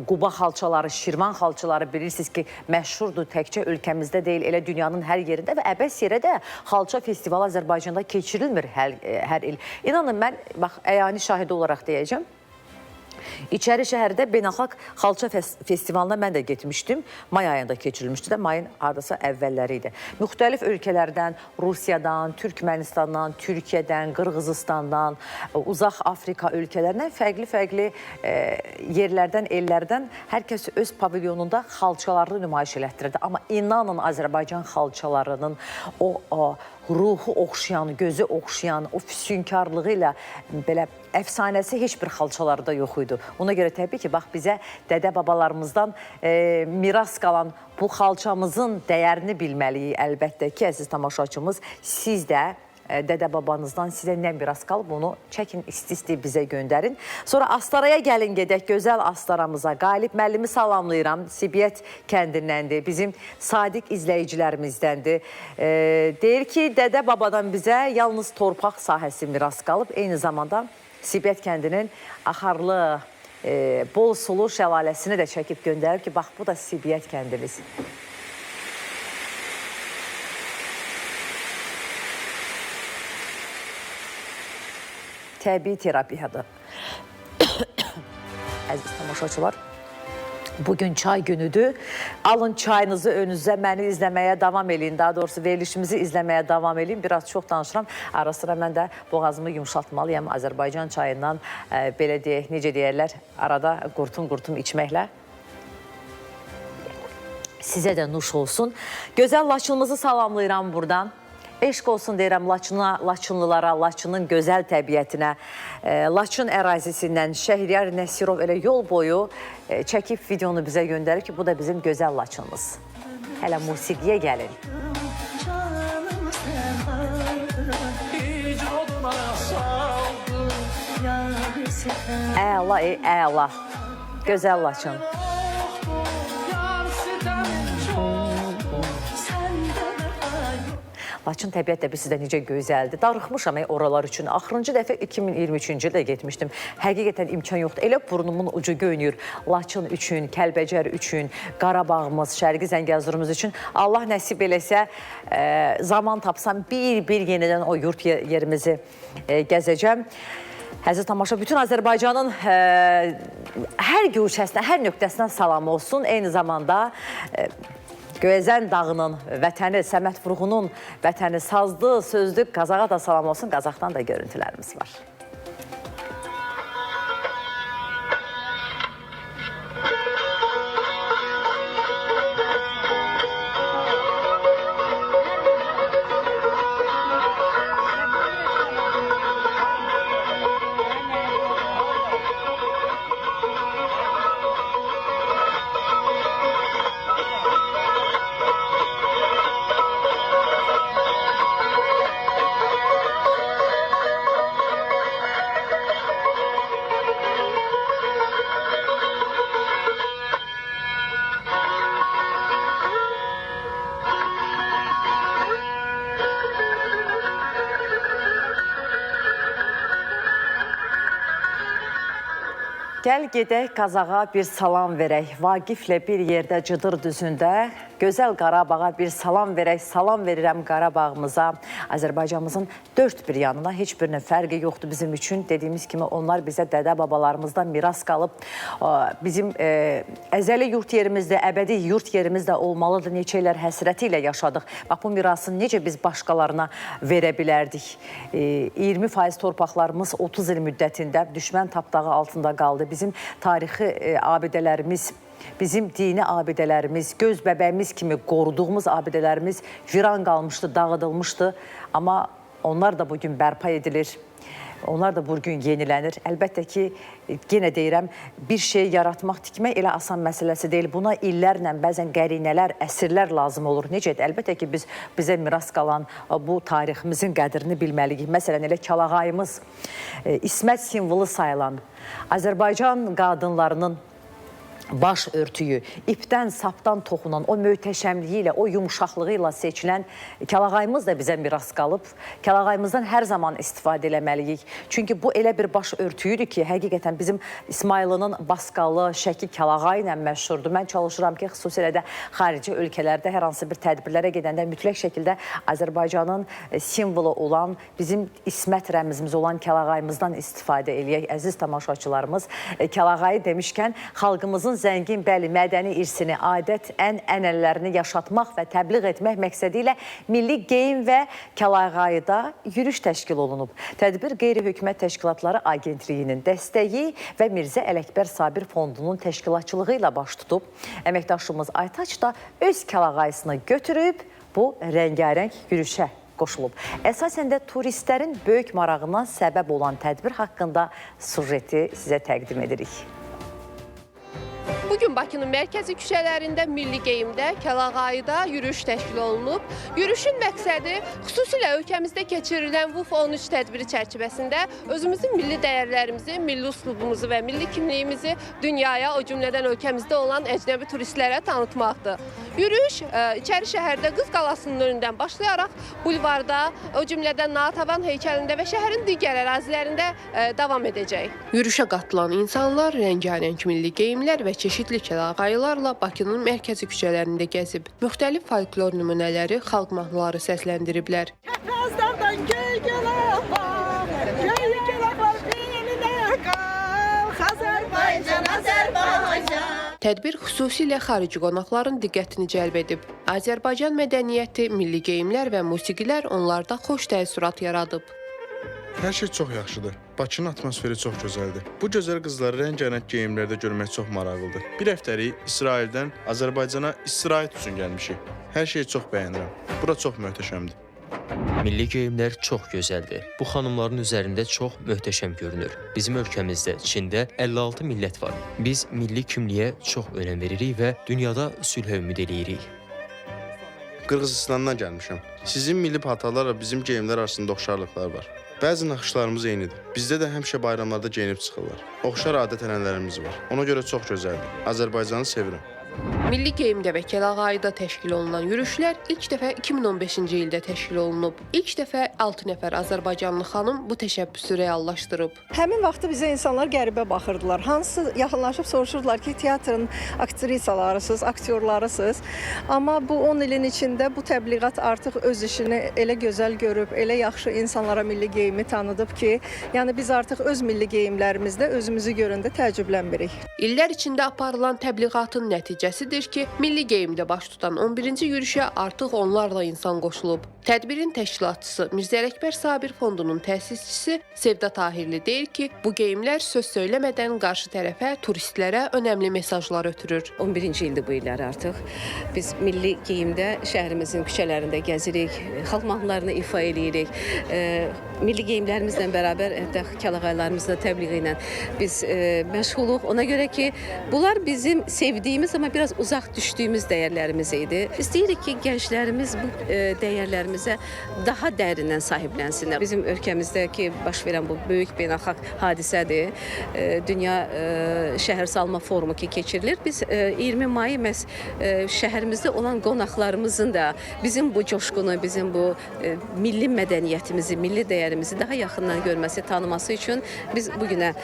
Quba xalçaları, Şirvan xalçaları bilirsiniz ki, məşhurdur. Təkcə ölkəmizdə deyil, elə dünyanın hər yerində və əbəs yerə də xalça festivalı Azərbaycanda keçirilmir hər il. İnanın, mən, bax, əyani şahidi olaraq deyəcəm. İçəri şəhərdə beynəlxalq xalça festivalına mən də getmişdim. May ayında keçirilmişdi də, mayın hardasa əvvəlləri idi. Müxtəlif ölkələrdən, Rusiyadan, Türkmənistandan, Türkiyədən, Qırğızıstandan, uzaq Afrika ölkələrindən, fərqli-fərqli yerlərdən, ellərdən hər kəs öz pavilyonunda xalçalarını nümayiş elətdirirdi. Amma inanın Azərbaycan xalçalarının o ruhu oxşayan, gözü oxşayan, o füsunkarlığı ilə belə əfsanəsi heç bir xalçalarda yox idi. Ona görə təbii ki, bax, bizə dədə-babalarımızdan miras qalan bu xalçamızın dəyərini bilməliyik. Əlbəttə ki, əziz tamaşaçımız, siz də dədə-babanızdan sizə nə miras qalıb, onu çəkin, isti-isti bizə göndərin. Sonra Astaraya gəlin gedək, gözəl Astaramıza. Qalib müəllimi salamlayıram, Sibiət kəndindəndir, bizim sadiq izləyicilərimizdəndir. Deyir ki, dədə-babadan bizə yalnız torpaq sahəsi miras qalıb, eyni zamanda Sibiət kəndinin axarlı, bol sulu şəlaləsini də çəkib göndərib ki, bax, bu da Sibiət kəndimiz. təbii terapiyadır. Əziz tamaşaçılar, bugün çay günüdür. Alın çayınızı önünüzə, məni izləməyə davam edin. Daha doğrusu verilişimizi izləməyə davam edin. Biraz çox danışıram. Ara sıra mən də boğazımı yumuşatmalıyam. Azərbaycan çayından belə deyək, necə deyərlər, arada qurtum içməklə. Sizə də nuş olsun. Gözəl Laçınımızı salamlayıram buradan. Eşq olsun deyirəm Laçınlılara, Laçının gözəl təbiətinə, Laçın ərazisindən Şəhriyar Nəsirov elə yol boyu çəkib videonu bizə göndərir ki, bu da bizim gözəl Laçınımız. Hələ musiqiyə gəlin. Əla, əla. Gözəl Laçın. Laçın təbiət də sizdə necə gözəldir. Darıxmışam oralar üçün. Axırıncı dəfə 2023-cü ildə getmişdim. Həqiqətən imkan yoxdur. Elə burnumun ucu göynüyür. Laçın üçün, Kəlbəcər üçün, Qarabağımız, Şərqi Zəngəzurumuz üçün. Allah nəsib eləsə, zaman tapsam bir yenidən o yurt yerimizi gəzəcəm. Əziz tamaşa, bütün Azərbaycanın hər güşəsinə, hər nöqtəsinə salam olsun. Eyni zamanda Göyəzən dağının vətəni, Səməd Vurğunun vətəni sazlı, sözlü Qazağa da salam olsun. Qazaqdan da görüntülərimiz var. Gəl gedək Qazağa bir salam verək. Vaqiflə bir yerdə Cıdır düzündə. Gözəl Qarabağa bir salam verək. Salam verirəm Qarabağımıza. Azərbaycanımızın dörd bir yanına heç birinin fərqi yoxdur bizim üçün. Dediyimiz kimi onlar bizə dədə-babalarımızdan miras qalıb. Bizim əzəli yurt yerimizdə, əbədi yurt yerimizdə olmalıdır. Neçə illər həsrəti ilə yaşadıq. Bax, bu mirasını necə biz başqalarına verə bilərdik? 20% torpaqlarımız 30 il müddətində düşmən tapdağı altında qaldı. Bizim tarixi abidələrimiz, bizim dini abidələrimiz, göz bəbəyimiz kimi qoruduğumuz abidələrimiz viran qalmışdı, dağıdılmışdı. Amma onlar da bugün bərpa edilir. Onlar da bugün yenilənir. Əlbəttə ki, yenə deyirəm, bir şey yaratmaq, tikmək elə asan məsələsi deyil. Buna illərlə, bəzən qərinələr, əsrlər lazım olur. Necədir? Əlbəttə ki, bizə miras qalan bu tariximizin qədrini bilməliyik. Məsələn, elə Kəlağayımız, İsmət simvolu sayılan Azərbaycan qadınlarının baş örtüyü, ipdən, sapdan toxunan, o möhtəşəmliyi ilə, o yumuşaqlığı ilə seçilən Kəlağayımız da bizə miras qalıb. Kəlağayımızdan hər zaman istifadə eləməliyik. Çünki bu elə bir baş örtüyüdür ki, həqiqətən bizim İsmailinin Baskalı, Şəki Kəlağayı ilə məşhurdur. Mən çalışıram ki, xüsusilə də xarici ölkələrdə hər hansı bir tədbirlərə gedəndə mütləq şəkildə Azərbaycanın simvolu olan, bizim İsmət rəmzimiz olan Kəlağayımızdan istifadə eləyək. Əziz tamaşaçılarımız, Kəlağayı demişkən, xalqımızın zəngin, bəli, mədəni irsini, adət, ənənələrini yaşatmaq və təbliğ etmək məqsədi ilə Milli Geyim və Kəlağayıda yürüş təşkil olunub. Tədbir Qeyri-Hökumət Təşkilatları Agentliyinin dəstəyi və Mirzə Ələkbər Sabir Fondunun təşkilatçılığı ilə baş tutub. Əməkdaşımız Aytaç da öz Kəlağayısını götürüb bu rəngarəng yürüşə qoşulub. Əsasən də turistlərin böyük marağına səbəb olan tədbir haqqında sujeti sizə təqdim edirik. Bugün Bakının mərkəzi küçələrində, Milli Geyimdə, Kəlağayıda yürüyüş təşkil olunub. Yürüyüşün məqsədi xüsusilə ölkəmizdə keçirilən VUF 13 tədbiri çərçivəsində özümüzün milli dəyərlərimizi, milli üslubumuzu və milli kimliyimizi dünyaya, o cümlədən ölkəmizdə olan əcnəbi turistlərə tanıtmaqdır. Yürüyüş İçəri şəhərdə Qız Qalasının önündən başlayaraq bulvarda, o cümlədən Natəvan heykəlində və şəhərin digər ərazilərində davam edəcək. Yürüyüşə qatılan insanlar rəngarəng milli geyimlər və çeşidli Kəlağayılarla Bakının mərkəzi küçələrində gəzib. Müxtəlif folklor nümunələri, xalq mahnıları səsləndiriblər. Tədbir xüsusilə xarici qonaqların diqqətini cəlb edib. Azərbaycan mədəniyyəti, milli geyimlər və musiqilər onlarda xoş təəssürat yaradıb. Hər şey çox yaxşıdır. Bakının atmosferi çox gözəldir. Bu gözəl qızları rəngarəng geyimlərdə görmək çox maraqlıdır. Bir həftəlik İsraildən Azərbaycana istirahət üçün gəlmişik. Hər şeyi çox bəyənirəm. Bura çox möhtəşəmdir. Milli geyimlər çox gözəldir. Bu xanımların üzərində çox möhtəşəm görünür. Bizim ölkəmizdə, Çində 56 millət var. Biz milli kimliyə çox önəm veririk və dünyada sülhə ümid eləyirik. Qırğızıstandan gəlmişəm. Sizin milli paltarlarla bizim geyimlər arasında oxşarlıqlar var. Bəzi naxışlarımız eynidir. Bizdə də həmişə bayramlarda geyinib çıxırlar. Oxşar adət-ənənələrimiz var. Ona görə çox gözəldir. Azərbaycanı sevirəm. Milli geyimdə və Kəlağayıda təşkil olunan yürüşlər ilk dəfə 2015-ci ildə təşkil olunub. İlk dəfə 6 nəfər Azərbaycanlı xanım bu təşəbbüsü reallaşdırıb. Həmin vaxtda bizə insanlar qəribə baxırdılar. Hansı yaxınlaşıb soruşurdular ki, teatrın aktrisalarısınız, aktyorlarısınız. Amma bu 10 ilin içində bu təbliğat artıq öz işini elə gözəl görüb, elə yaxşı insanlara milli geyimi tanıdıb ki, yəni biz artıq öz milli geyimlərimizdə özümüzü görəndə təəccüblənmirik. İllər içində aparılan təbliğatın nəticəsidir ki, milli geyimdə baş tutan 11-ci yürüşə artıq onlarla insan qoşulub. Tədbirin təşkilatçısı Mirzə Ələkbər Sabir Fondunun təsisçisi Sevda Tahirli deyir ki, bu geyimlər söz söyləmədən qarşı tərəfə, turistlərə önəmli mesajlar ötürür. 11-ci ildir bu illər artıq. Biz milli geyimdə şəhərimizin küçələrində gəzirik, xalq mahnılarını ifa edirik. Milli geyimlərimizlə bərabər hətta kəlağaylarımızla təbliğ ilə biz məşğuluq. Ona görə ki, bunlar bizim sevdiyimiz amma biraz uzaq düşdüyümüz dəyərlərimiz idi. İstəyirik ki, gənclərimiz bu dəyərlərimizə daha dərindən sahiblənsinlər. Bizim ölkəmizdəki baş verən bu böyük beynəlxalq hadisədir. Dünya Şəhər Salma Forumu ki keçirilir. Biz 20 may məhz şəhərimizdə olan qonaqlarımızın da bizim bu coşqunu, bizim bu milli mədəniyyətimizi, milli dəyərimizi daha yaxından görməsi, tanıması üçün biz bugünə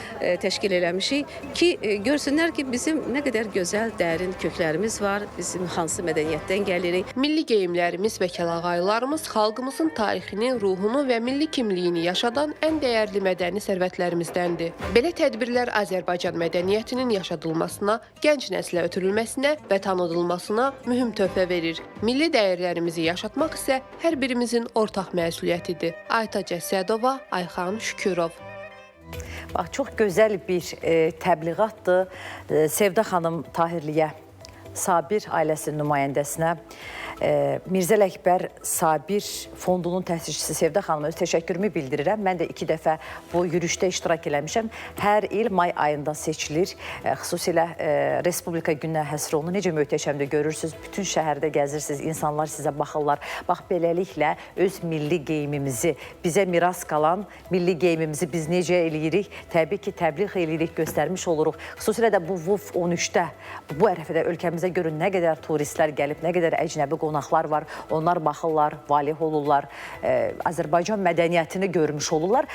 təşkil eləmişik ki, görsünlər ki, bizim nə qədər gözəl, dərin köklərimiz var, bizim hansı mədəniyyətdən gəlirik. Milli geyimlərimiz və kəlağaylarımız xalqımızın tarixini, ruhunu və milli kimliyini yaşadan ən dəyərli mədəni sərvətlərimizdəndir. Belə tədbirlər Azərbaycan mədəniyyətinin yaşadılmasına, gənc nəslə ötürülməsinə və tanıdılmasına mühüm töhfə verir. Milli dəyərlərimizi yaşatmaq isə hər birimizin ortaq məsuliyyətidir. Ayta Cəsədova, Ayxan Şükürov. Bax, çox gözəl bir təbliğatdır. Sevda xanım Tahirliyə, Sabir ailəsinin nümayəndəsinə, Mirzə Ələkbər Sabir Fondunun təsisçisi Sevda xanıma öz təşəkkürümü bildirirəm. Mən də 2 dəfə bu yürüşdə iştirak eləmişəm. Hər il may ayında seçilir. Xüsusilə Respublika gününə həsr olunur. Necə möhtəşəmdir görürsünüz. Bütün şəhərdə gəzirsiniz, insanlar sizə baxırlar. Bax, beləliklə öz milli geyimimizi, bizə miras qalan milli geyimimizi biz necə eləyirik? Təbii ki, təbliğ eləyirik, göstərmiş oluruq. Xüsusilə də bu VUF 13-də, bu ərəfədə ölkəmizə görün nə qədər turistlər gəlib, nə qədər əcnəbi qonaqlar var, onlar baxırlar, valih olurlar, Azərbaycan mədəniyyətini görmüş olurlar.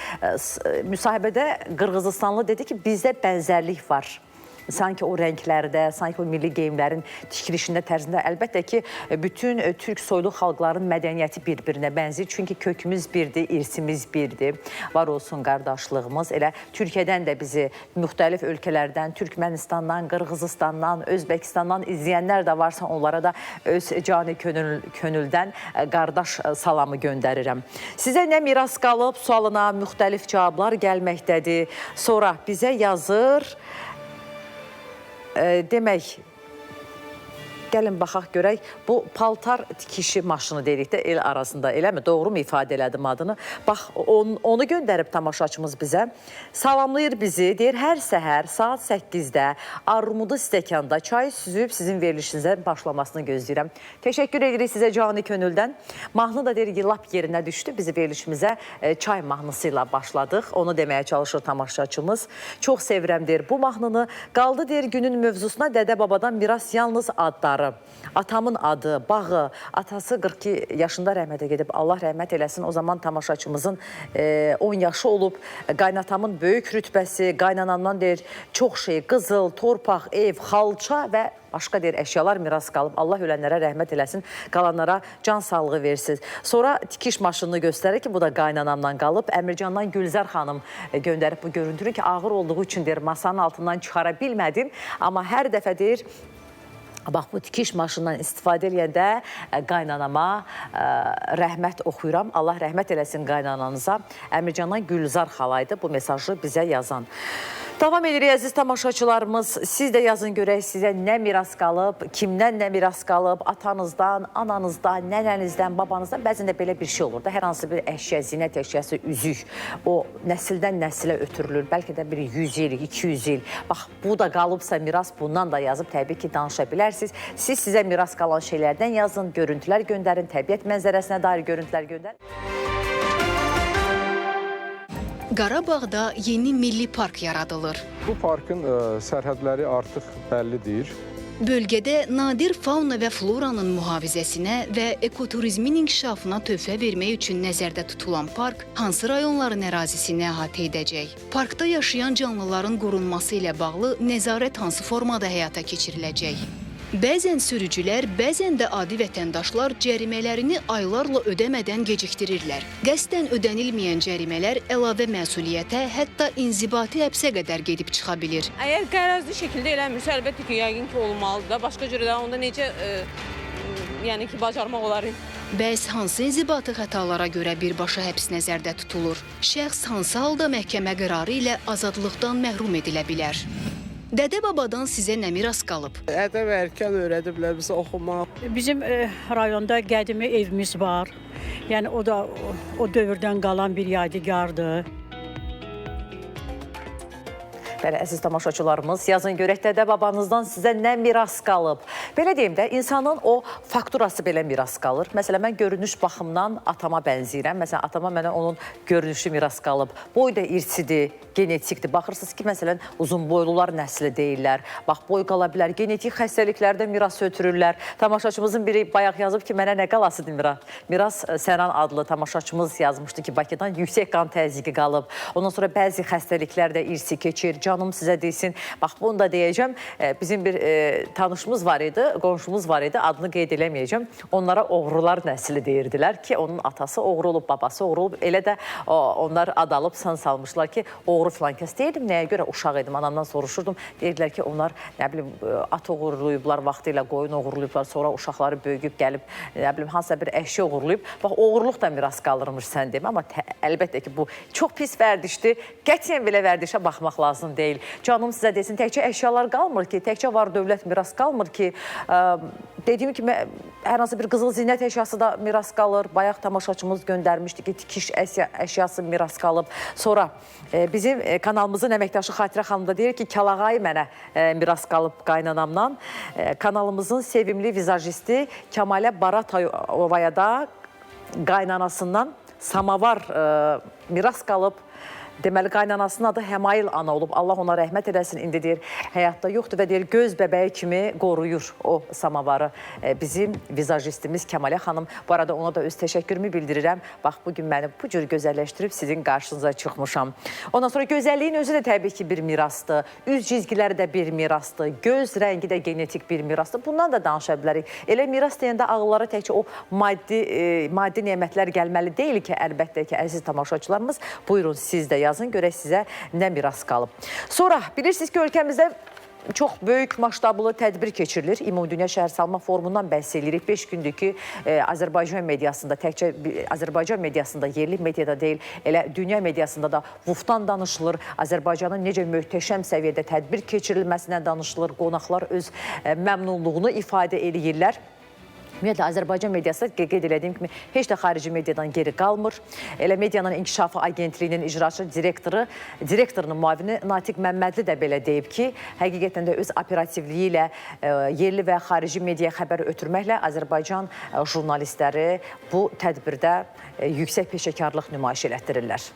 Müsahibədə Qırğızıstanlı dedi ki, bizdə bənzərlik var. Sanki o rənglərdə, sanki o milli geyimlərin tikilişində, tərzində. Əlbəttə ki, bütün türk soylu xalqların mədəniyyəti bir-birinə bənzir. Çünki kökümüz birdir, irsimiz birdir. Var olsun qardaşlığımız. Elə Türkiyədən də bizi müxtəlif ölkələrdən, Türkmənistandan, Qırğızıstandan, Özbəkistandan izləyənlər də varsa onlara da öz cani könüldən qardaş salamı göndərirəm. Sizə nə miras qalıb sualına müxtəlif cavablar gəlməkdədir. Sonra bizə yazır. Demək, gəlin baxaq görək, bu paltar tikişi maşını dedikdə el arasında, eləmi? Doğru mu ifadə elədim adını? Bax, onu göndərib tamaşaçımız bizə. Salamlayır bizi, deyir, hər səhər saat 8-də armudu stəkanda çay süzüb sizin verilişinizə başlamasını gözləyirəm. Təşəkkür edirik sizə cani könüldən. Mahnı da deyir, lap yerinə düşdü. Bizi verilişimizə çay mahnısı ilə başladıq. Onu deməyə çalışır tamaşaçımız. Çox sevirəm, deyir, bu mahnını. Qaldı, deyir, günün mövzusuna dədə babadan miras yalnız adları. adları, atamın adı, bağı, atası 42 yaşında rəhmətə gedib, Allah rəhmət eləsin. O zaman tamaşaçımızın 10 yaşı olub, qaynatamın böyük rütbəsi, qaynanamdan deyir, çox şey, qızıl, torpaq, ev, xalça və başqa deyir, əşyalar miras qalıb. Allah ölənlərə rəhmət eləsin, qalanlara can sağlığı versin. Sonra tikiş maşınını göstərir ki, bu da qaynanamdan qalıb. Əmircandan Gülzar xanım göndərib bu görüntünü ki, ağır olduğu üçün deyir, masanın altından çıxara bilmədim. Amma hər dəfə deyir, bax, bu tikiş maşından istifadə edəndə qaynanama rəhmət oxuyuram. Allah rəhmət eləsin qaynananıza. Əmircandan Gülzar xalaydı bu mesajı bizə yazan. Davam edirik əziz tamaşaçılarımız. Siz də yazın görək sizə nə miras qalıb, kimdən nə miras qalıb, atanızdan, ananızdan, nənənizdən, babanızdan. Bəzən də belə bir şey olur da, hər hansı bir əşya, zinət əşyası, üzük, o nəsildən nəsilə ötürülür. Bəlkə də bir 100 il, 200 il. Bax, bu da qalıbsa miras, bundan da yazıb təbii ki, danışa bilərsiniz. Siz sizə miras qalan şeylərdən yazın, görüntülər göndərin, təbiət mənzərəsinə dair görüntülər göndərin. Qarabağda yeni milli park yaradılır. Bu parkın sərhədləri artıq bəllidir. Bölgədə nadir fauna və floranın mühafizəsinə və ekoturizmin inkişafına töhfə vermək üçün nəzərdə tutulan park hansı rayonların ərazisini əhatə edəcək? Parkda yaşayan canlıların qorunması ilə bağlı nəzarət hansı formada həyata keçiriləcək? Bəzən sürücülər, bəzən də adi vətəndaşlar cərimələrini aylarla ödəmədən gecikdirirlər. Qəsdən ödənilməyən cərimələr əlavə məsuliyyətə, hətta inzibati həbsə qədər gedib çıxa bilir. Əgər qərəzli şəkildə eləmirsə, əlbəttə ki, yəqin ki, olmalıdır da. Başqa cürə də onda necə yəni ki, bacarmaq olar? Bəs hansı inzibati xətalara görə birbaşa həbs nəzərdə tutulur? Şəxs hansı halda məhkəmə qərarı ilə azadlıqdan məhrum edilə bilər? Dədə-babadan sizə nə miras qalıb? Ədəb erkən öyrədiblər bizə oxumaq. Bizim rayonda qədimi evimiz var. Yəni o da o dövrdən qalan bir yadigardır. Bəli, əziz tamaşaçılarımız, yazın görək dədə-babanızdan sizə nə miras qalıb. Belə deyim də, insanın o fakturası belə miras qalır. Məsələn, mən görünüş baxımdan atama bənzəyirəm. Məsələn, atama mənə onun görünüşü miras qalıb. Boy da irsidir, genetikdir. Baxırsınız ki, məsələn, uzun boylular nəsli deyirlər. Bax, boy qala bilər, genetik xəstəliklərdə miras ötürürlər. Tamaşaçımızın biri bayaq yazıb ki, mənə nə qalasıdır miras? Miras Sənan adlı tamaşaçımız yazmışdı ki, Bakıdan yüksək qan təzyiqi qalıb. Ondan sonra bəzi xəstəliklər də irsi keçir. Canım sizə deysin. Bax, bunu da deyəcəm. Bizim bir tanışımız var idi, qonşumuz var idi. Adını qeyd eləməyəcəm. Onlara oğrular nəsli deyirdilər ki, onun atası oğru olub, babası oğru olub. Elə də onlar ad alıb, san salmışlar ki, oğru filan kəs deyirdim. Nəyə görə uşaq idim, anamdan soruşurdum. Deyirdilər ki, onlar, nə bilim, at oğurluyublar, vaxtı ilə qoyun oğurluyublar, sonra uşaqları böyüyüb gəlib, nə bilim, hansısa bir əşya oğurluyub. Bax, oğurluq da miras qalırmış sən demə, amma əlbəttə ki, bu çox pis vərdişdir. Qətiyyən belə vərdişə baxmaq lazım deyil. Canım sizə desin, təkcə əşyalar qalmır ki, təkcə var dövlət miras qalmır ki, dediyim kimi, hər hansı bir qızıl zinət əşyası da miras qalır. Bayaq tamaşaçımız göndərmişdi ki, tikiş əşyası miras qalıb. Sonra bizim kanalımızın əməkdaşı Xatirə xanım da deyir ki, Kəlağayı mənə miras qalıb qaynanamdan. Kanalımızın sevimli vizajisti Kəmalə Baratovaya da qaynanasından samavar miras qalıb. Deməli, qaynanasının adı Həmayil ana olub. Allah ona rəhmət eləsin, indi deyir, həyatda yoxdur və deyir, göz bəbəyi kimi qoruyur o samavarı. Bizim vizajistimiz Kəmalə xanım. Bu arada ona da öz təşəkkürümü bildirirəm. Bax, bugün məni bu cür gözəlləşdirib sizin qarşınıza çıxmışam. Ondan sonra gözəlliyin özü də təbii ki bir mirasdır. Üz cizgiləri də bir mirasdır. Göz rəngi də genetik bir mirasdır. Bundan da danışa bilərik. Elə miras deyəndə ağıllara təkcə o maddi nemətlər gəlməli deyil ki, əlbəttə ki, əziz tamaşaçılarımız, buyurun siz də yazın, görək sizə nə miras qalıb. Sonra, bilirsiniz ki, ölkəmizdə çox böyük maştablı tədbir keçirilir. Ümumdünya Şəhərsalma Forumundan bəhs edirik. 5 gündür ki, Azərbaycan mediasında, təkcə Azərbaycan mediasında, yerli mediada deyil, elə dünya mediasında da VUF-dan danışılır. Azərbaycanın necə möhtəşəm səviyyədə tədbir keçirilməsindən danışılır. Qonaqlar öz məmnunluğunu ifadə edirlər. Ümumiyyətlə, Azərbaycan mediası qeyd elədiyim kimi heç də xarici mediadan geri qalmır. Elə Medianın İnkişafı Agentliyinin icraçı direktorunun müavini Natiq Məmmədli də belə deyib ki, həqiqətən də öz operativliyi ilə yerli və xarici mediaya xəbər ötürməklə Azərbaycan jurnalistləri bu tədbirdə yüksək peşəkarlıq nümayiş elətdirirlər.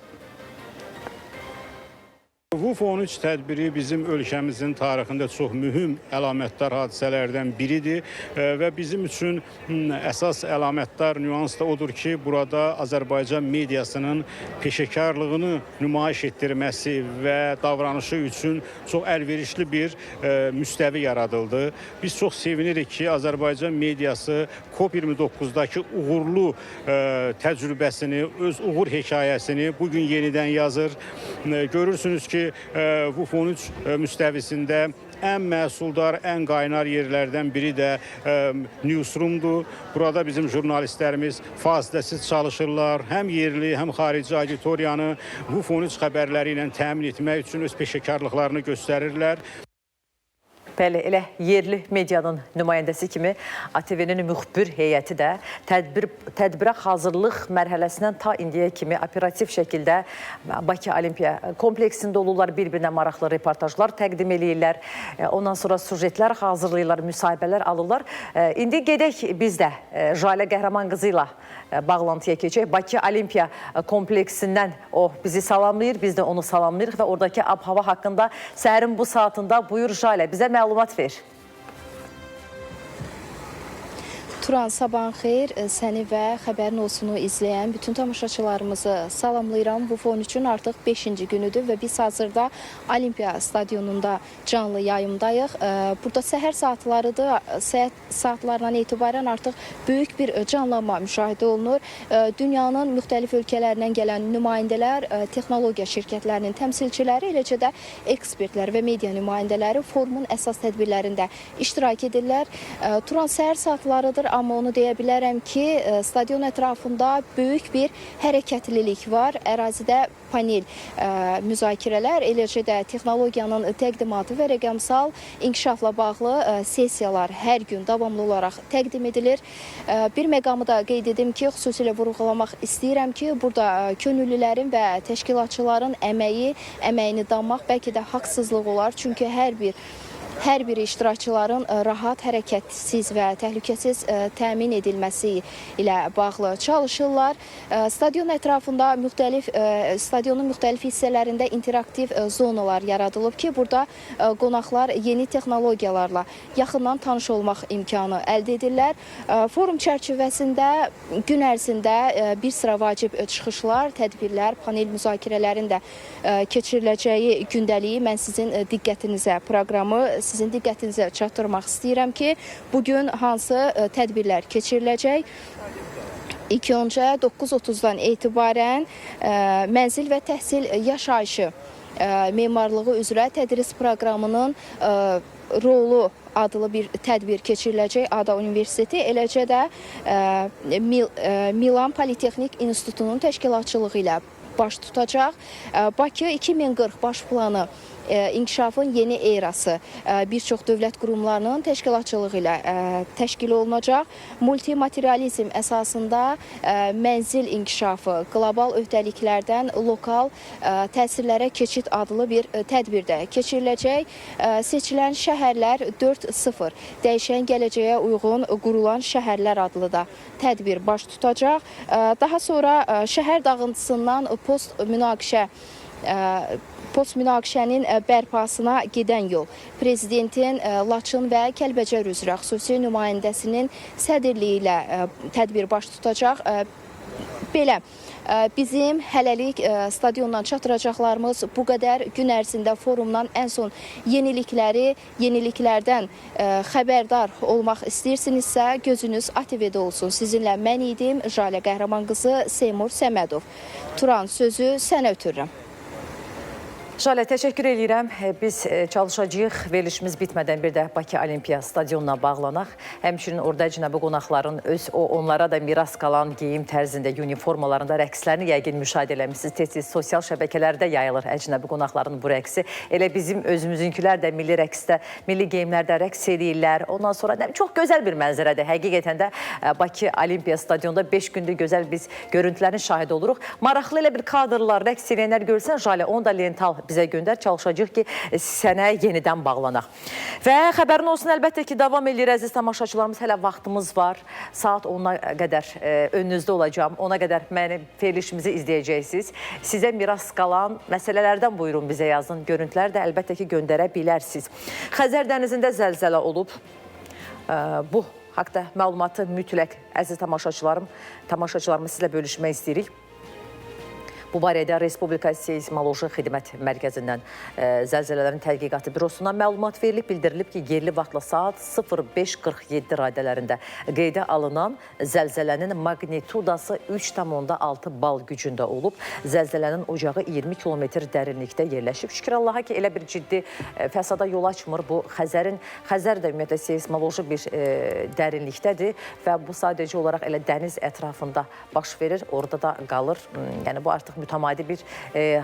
VUF 13 tədbiri bizim ölkəmizin tarixində çox mühüm əlamətdar hadisələrdən biridir və bizim üçün əsas əlamətdar nüans da odur ki, burada Azərbaycan mediasının peşəkarlığını nümayiş etdirməsi və davranışı üçün çox əlverişli bir müstəvi yaradıldı. Biz çox sevinirik ki, Azərbaycan mediası COP29-dakı uğurlu təcrübəsini, öz uğur hekayəsini bugün yenidən yazır. Görürsünüz ki, VUF 13 müstəvisində ən məhsuldar, ən qaynar yerlərdən biri də Newsroom-dur. Burada bizim jurnalistlərimiz fasiləsiz çalışırlar. Həm yerli, həm xarici auditoriyanı VUF 13 xəbərləri ilə təmin etmək üçün öz peşəkarlıqlarını göstərirlər. Bəli, elə yerli medianın nümayəndəsi kimi ATV-nin müxbir heyəti də tədbirə hazırlıq mərhələsindən ta indiyə kimi operativ şəkildə Bakı Olimpiya kompleksində olurlar, bir-birinə maraqlı reportajlar təqdim edirlər, ondan sonra sujetlər hazırlayırlar, müsahibələr alırlar. İndi gedək biz də Jalə Qəhrəman qızı ilə bağlantıya keçək. Bakı Olimpiya kompleksindən o bizi salamlayır, biz də onu salamlayırıq və oradakı ab-hava haqqında səhərin bu saatında buyur Jalə, bizə məlumat ver. Turan, sabahın xeyir, səni və Xəbərin Olsunu izləyən bütün tamaşaçılarımızı salamlayıram. VUF 13-ün artıq 5-ci günüdür və biz hazırda Olimpiya stadionunda canlı yayımdayıq. Burada səhər saatlarından etibarən artıq böyük bir canlanma müşahidə olunur. Dünyanın müxtəlif ölkələrindən gələn nümayəndələr, texnologiya şirkətlərinin təmsilçiləri, eləcə də ekspertlər və media nümayəndələri forumun əsas tədbirlərində iştirak edirlər. Turan, səhər saatlarıdır, amma onu deyə bilərəm ki, stadion ətrafında böyük bir hərəkətlilik var. Ərazidə panel müzakirələr, eləcə də texnologiyanın təqdimatı və rəqəmsal inkişafla bağlı sessiyalar hər gün davamlı olaraq təqdim edilir. Bir məqamı da qeyd edim ki, xüsusilə vurğulamaq istəyirəm ki, burada könüllülərin və təşkilatçıların əməyini danmaq bəlkə də haqsızlıq olar. Çünki hər bir iştirakçıların rahat, hərəkətsiz və təhlükəsiz təmin edilməsi ilə bağlı çalışırlar. Stadion ətrafında stadionun müxtəlif hissələrində interaktiv zonalar yaradılıb ki, burada qonaqlar yeni texnologiyalarla yaxından tanış olmaq imkanı əldə edirlər. Forum çərçivəsində gün ərzində bir sıra vacib çıxışlar, tədbirlər, panel müzakirələrin də keçiriləcəyi gündəliyi mən sizin diqqətinizə çatdırmaq istəyirəm ki, bugün hansı tədbirlər keçiriləcək? İlk öncə 9:30-dan etibarən mənzil və təhsil yaşayışı memarlığı üzrə tədris proqramının rolu adlı bir tədbir keçiriləcək Ada Universiteti, eləcə də Milan Politexnik İnstitutunun təşkilatçılığı ilə baş tutacaq. Bakı 2040 baş planı inkişafın yeni erası bir çox dövlət qurumlarının təşkilatçılığı ilə təşkil olunacaq. Multimaterializm əsasında mənzil inkişafı, qlobal öhdəliklərdən lokal təsirlərə keçid adlı bir tədbir də keçiriləcək. Seçilən şəhərlər 4.0 dəyişən gələcəyə uyğun qurulan şəhərlər adlı da tədbir baş tutacaq. Daha sonra şəhər dağıntısından post-münaqişənin bərpasına gedən yol, Prezidentin Laçın və Kəlbəcər üzrə xüsusi nümayəndəsinin sədrliyi ilə tədbir baş tutacaq. Belə, bizim hələlik stadiondan çatdıracaqlarımız bu qədər. Gün ərzində forumdan ən son yeniliklərdən xəbərdar olmaq istəyirsinizsə, gözünüz ATV-də olsun. Sizinlə mən idim, Jalə Qəhrəman qızı, Seymur Səmədov. Turan, sözü sənə ötürürəm. Jalə, təşəkkür edirəm. Biz çalışacağıq, verilişimiz bitmədən bir də Bakı Olimpiya stadionuna bağlanaq. Həmçinin orada əcnəbi qonaqların onlara da miras qalan geyim tərzində, uniformalarında rəqslərini yəqin müşahidə eləmişsiniz. Tez-tez sosial şəbəkələrdə yayılır əcnəbi qonaqların bu rəqsi. Elə bizim özümüzünkülər də milli rəqsdə, milli geyimlərdə rəqs edirlər. Ondan sonra çox gözəl bir mənzərədir. Həqiqətən də Bakı Olimpiya stadionunda 5 gündür gözəl biz görüntülərin şahidi oluruq. Maraqlı elə bir kadrlar, rəqs edənlər görsən, Jalə, onu da Lental bizə göndər, çalışacaq ki, sənə yenidən bağlanaq. Və xəbərin olsun, əlbəttə ki, davam edir əziz tamaşaçılarımız, hələ vaxtımız var. Saat 10-a qədər önünüzdə olacağım, ona qədər mənim verilişimizi izləyəcəksiniz. Sizə miras qalan məsələlərdən buyurun bizə yazın, görüntülər də əlbəttə ki, göndərə bilərsiniz. Xəzər dənizində zəlzələ olub. Bu haqda məlumatı mütləq əziz tamaşaçılarımız sizlə bölüşmək istəyirik. Bu barədə Respublika Seysmoloji Xidmət Mərkəzindən Zəlzələlərin Tədqiqatı Bürosundan məlumat verilib, bildirilib ki, yerli vaxtla saat 05:47 radələrində qeydə alınan zəlzələnin magnitudası 3,6 bal gücündə olub. Zəlzələnin ocağı 20 kilometr dərinlikdə yerləşib. Şükür Allaha ki, elə bir ciddi fəsada yol açmır. Bu Xəzər də ümumiyyətlə seysmoloji bir dərinlikdədir və bu sadəcə olaraq elə dəniz ətrafında baş verir, orada da qalır. Yəni bu artıq mütəmadi bir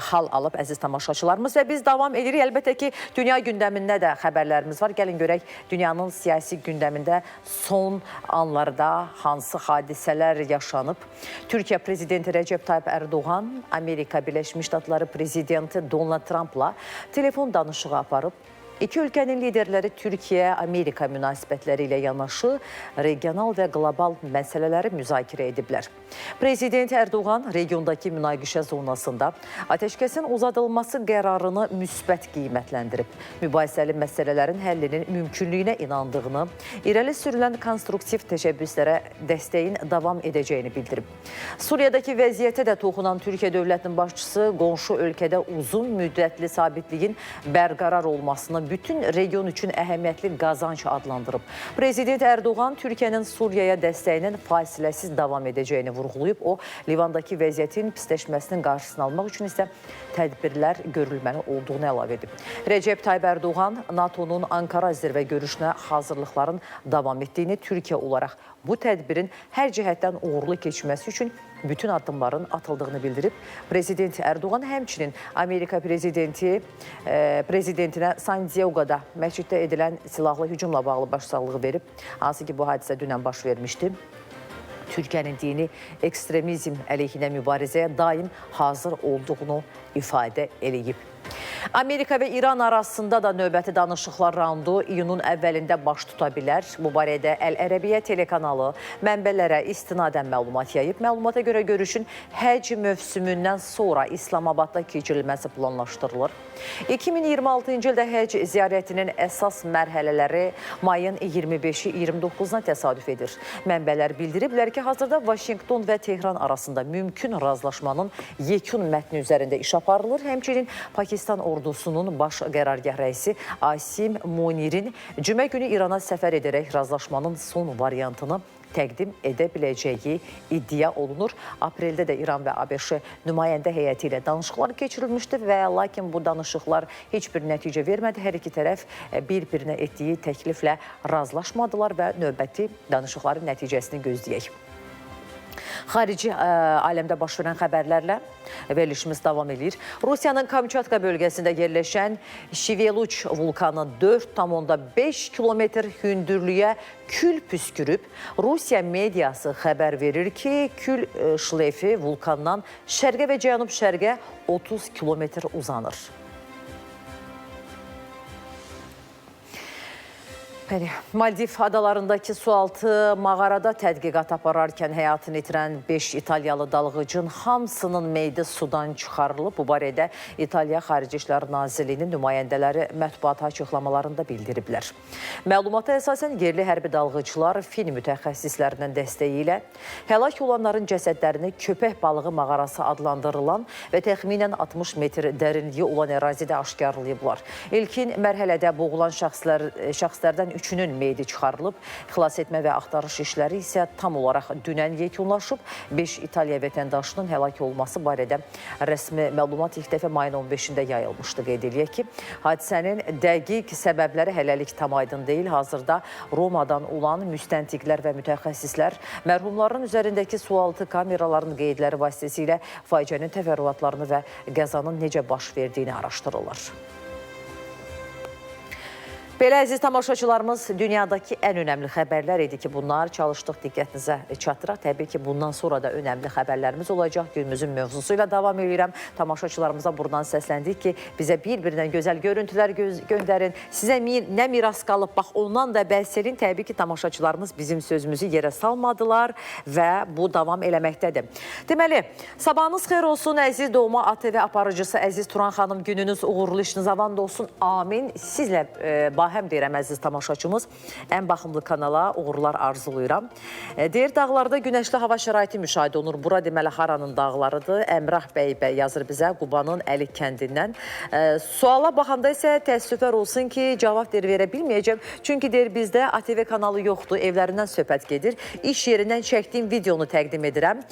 hal alıb əziz tamaşaçılarımız və biz davam edirik. Əlbəttə ki, dünya gündəmində də xəbərlərimiz var. Gəlin görək dünyanın siyasi gündəmində son anlarda hansı hadisələr yaşanıb. Türkiyə prezidenti Rəcəb Tayyip Ərdoğan Amerika Birləşmiş Ştatları prezidenti Donald Trumpla telefon danışığı aparıb. İki ölkənin liderləri Türkiyə-Amerika münasibətləri ilə yanaşı regional və qlobal məsələləri müzakirə ediblər. Prezident Ərdoğan regiondakı münaqişə zonasında atəşkəsin uzadılması qərarını müsbət qiymətləndirib. Mübahisəli məsələlərin həllinin mümkünlüyünə inandığını, irəli sürülən konstruktiv təşəbbüslərə dəstəyin davam edəcəyini bildirib. Suriyadakı vəziyyətə də toxunan Türkiyə dövlətinin başçısı qonşu ölkədə uzun müddətli sabitliyin bərqərar olmasını bütün region üçün əhəmiyyətli qazanc adlandırıb. Prezident Ərdoğan Türkiyənin Suriyaya dəstəyinin fasiləsiz davam edəcəyini vurğulayıb. O, Livandakı vəziyyətin pisləşməsinin qarşısını almaq üçün isə tədbirlər görülməli olduğunu əlavə edib. Rəcəb Tayyip Ərdoğan NATO-nun Ankara zirvə görüşünə hazırlıqların davam etdiyini, Türkiyə olaraq bu tədbirin hər cəhətdən uğurlu keçməsi üçün bütün addımların atıldığını bildirib. Prezident Ərdoğan həmçinin Amerika prezidentinə San Diego'da məsciddə edilən silahlı hücumla bağlı başsağlığı verib. Hansı ki, bu hadisə dünən baş vermişdi. Türkiyənin dini ekstremizm əleyhinə mübarizəyə daim hazır olduğunu ifadə eləyib. Amerika və İran arasında da növbəti danışıqlar raundu iyunun əvvəlində baş tuta bilər. Bu barədə Əl-Ərəbiyyə telekanalı mənbələrə istinadən məlumat yayıb. Məlumata görə görüşün həcc mövsümündən sonra İslamabadda keçirilməsi planlaşdırılır. 2026-cı ildə həcc ziyarətinin əsas mərhələləri mayın 25-29-na təsadüf edir. Mənbələr bildiriblər ki, hazırda Vaşinqton və Tehran arasında mümkün razılaşmanın yekun mətni üzərində iş aparılır. Həmçinin Pakistan ordusunun baş qərargah rəisi Asim Munirin cümə günü İrana səfər edərək razılaşmanın son variantını təqdim edə biləcəyi iddia olunur. Apreldə də İran və ABŞ nümayəndə heyəti ilə danışıqlar keçirilmişdi və lakin bu danışıqlar heç bir nəticə vermədi. Hər iki tərəf bir-birinə etdiyi təkliflə razılaşmadılar və növbəti danışıqların nəticəsini gözləyək. Xarici aləmdə baş verən xəbərlərlə verilişimiz davam edir. Rusiyanın Kamçatka bölgəsində yerləşən Şiveluç vulkanı 4,5 kilometr hündürlüyə kül püskürüb. Rusiya mediası xəbər verir ki, kül şlefi vulkandan şərqə və cənub-şərqə 30 kilometr uzanır. Maldiv adalarındakı sualtı mağarada tədqiqat apararkən həyatını itirən 5 İtaliyalı dalğıcın hamısının meyidi sudan çıxarılıb. Bu barədə İtaliya Xarici İşlər Nazirliyinin nümayəndələri mətbuat açıqlamalarında bildiriblər. Məlumata əsasən yerli hərbi dalğıcılar fin mütəxəssislərinin dəstəyi ilə həlak olanların cəsədlərini köpək balığı mağarası adlandırılan və təxminən 60 metr dərinliyi olan ərazidə aşkarlayıblar. İlkin mərhələdə boğulan şəxslərdən üçünün meyidi çıxarılıb. Xilas etmə və axtarış işləri isə tam olaraq dünən yekunlaşıb. 5 İtaliya vətəndaşının həlak olması barədə rəsmi məlumat ilk dəfə mayın 15-də yayılmışdı. Qeyd eləyək ki, hadisənin dəqiq səbəbləri hələlik tam aydın deyil. Hazırda Romadan olan müstəntiqlər və mütəxəssislər mərhumların üzərindəki sualtı kameraların qeydləri vasitəsilə faciənin təfərrüatlarını və qəzanın necə baş verdiyini araşdırırlar. Belə əziz tamaşaçılarımız, dünyadakı ən önəmli xəbərlər idi ki, bunlar çalışdıq diqqətinizə çatdıraq. Təbii ki, bundan sonra da önəmli xəbərlərimiz olacaq. Günümüzün mövzusu ilə davam edirəm. Tamaşaçılarımıza buradan səsləndik ki, bizə bir-birindən gözəl görüntülər göndərin. Sizə nə miras qalıb, bax ondan da bəhs edin. Təbii ki, tamaşaçılarımız bizim sözümüzü yerə salmadılar və bu davam eləməkdədir. Deməli, sabahınız xeyir olsun, əziz Doğma ATV aparıcısı, əziz Turan xanım, gününüz uğurlu, işiniz avand olsun. Amin. Sizlə bahəm deyirəm, əziz tamaşaçımız. Ən baxımlı kanala uğurlar arzulayıram. Deyir, dağlarda günəşli hava şəraiti müşahidə olunur. Bura deməli Haranın dağlarıdır. Əmrah bəy yazır bizə Qubanın Əlik kəndindən. Suala baxanda isə təəssüflər olsun ki, cavab verə bilməyəcəm. Çünki deyir, bizdə ATV kanalı yoxdur, evlərindən söhbət gedir. İş yerindən çəkdiyim videonu təqdim edirəm.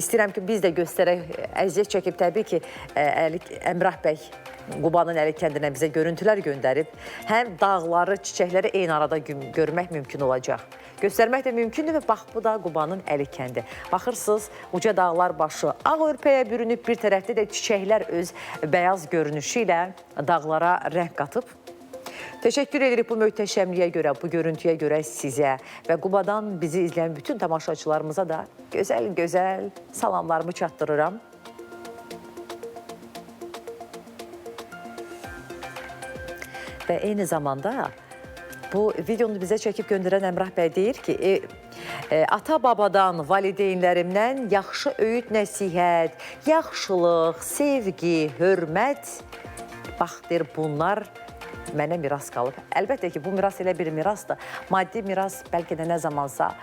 İstəyirəm ki, biz də göstərək, əziyyət çəkib təbii ki, Əmrah bəy Qubanın Əlik kəndindən bizə görüntülər göndərib. Həm dağları, çiçəkləri eyni arada görmək mümkün olacaq. Göstərmək də mümkündür və bax, bu da Qubanın Əlik kəndi. Baxırsınız, uca dağlar başı ağ örpəyə bürünüb, bir tərəfdə də çiçəklər öz bəyaz görünüşü ilə dağlara rəng qatıb. Təşəkkür edirik bu möhtəşəmliyə görə, bu görüntüyə görə sizə və Qubadan bizi izləyən bütün tamaşaçılarımıza da gözəl salamlarımı çatdırıram. Və eyni zamanda bu videonu bizə çəkib göndərən Əmrah bəy deyir ki, ata-babadan, valideynlərimdən yaxşı öyüd, nəsihət, yaxşılıq, sevgi, hörmət, bax, deyir, bunlar mənə miras qalıb. Əlbəttə ki, bu miras elə bir mirasdır. Maddi miras bəlkə də nə zamansa,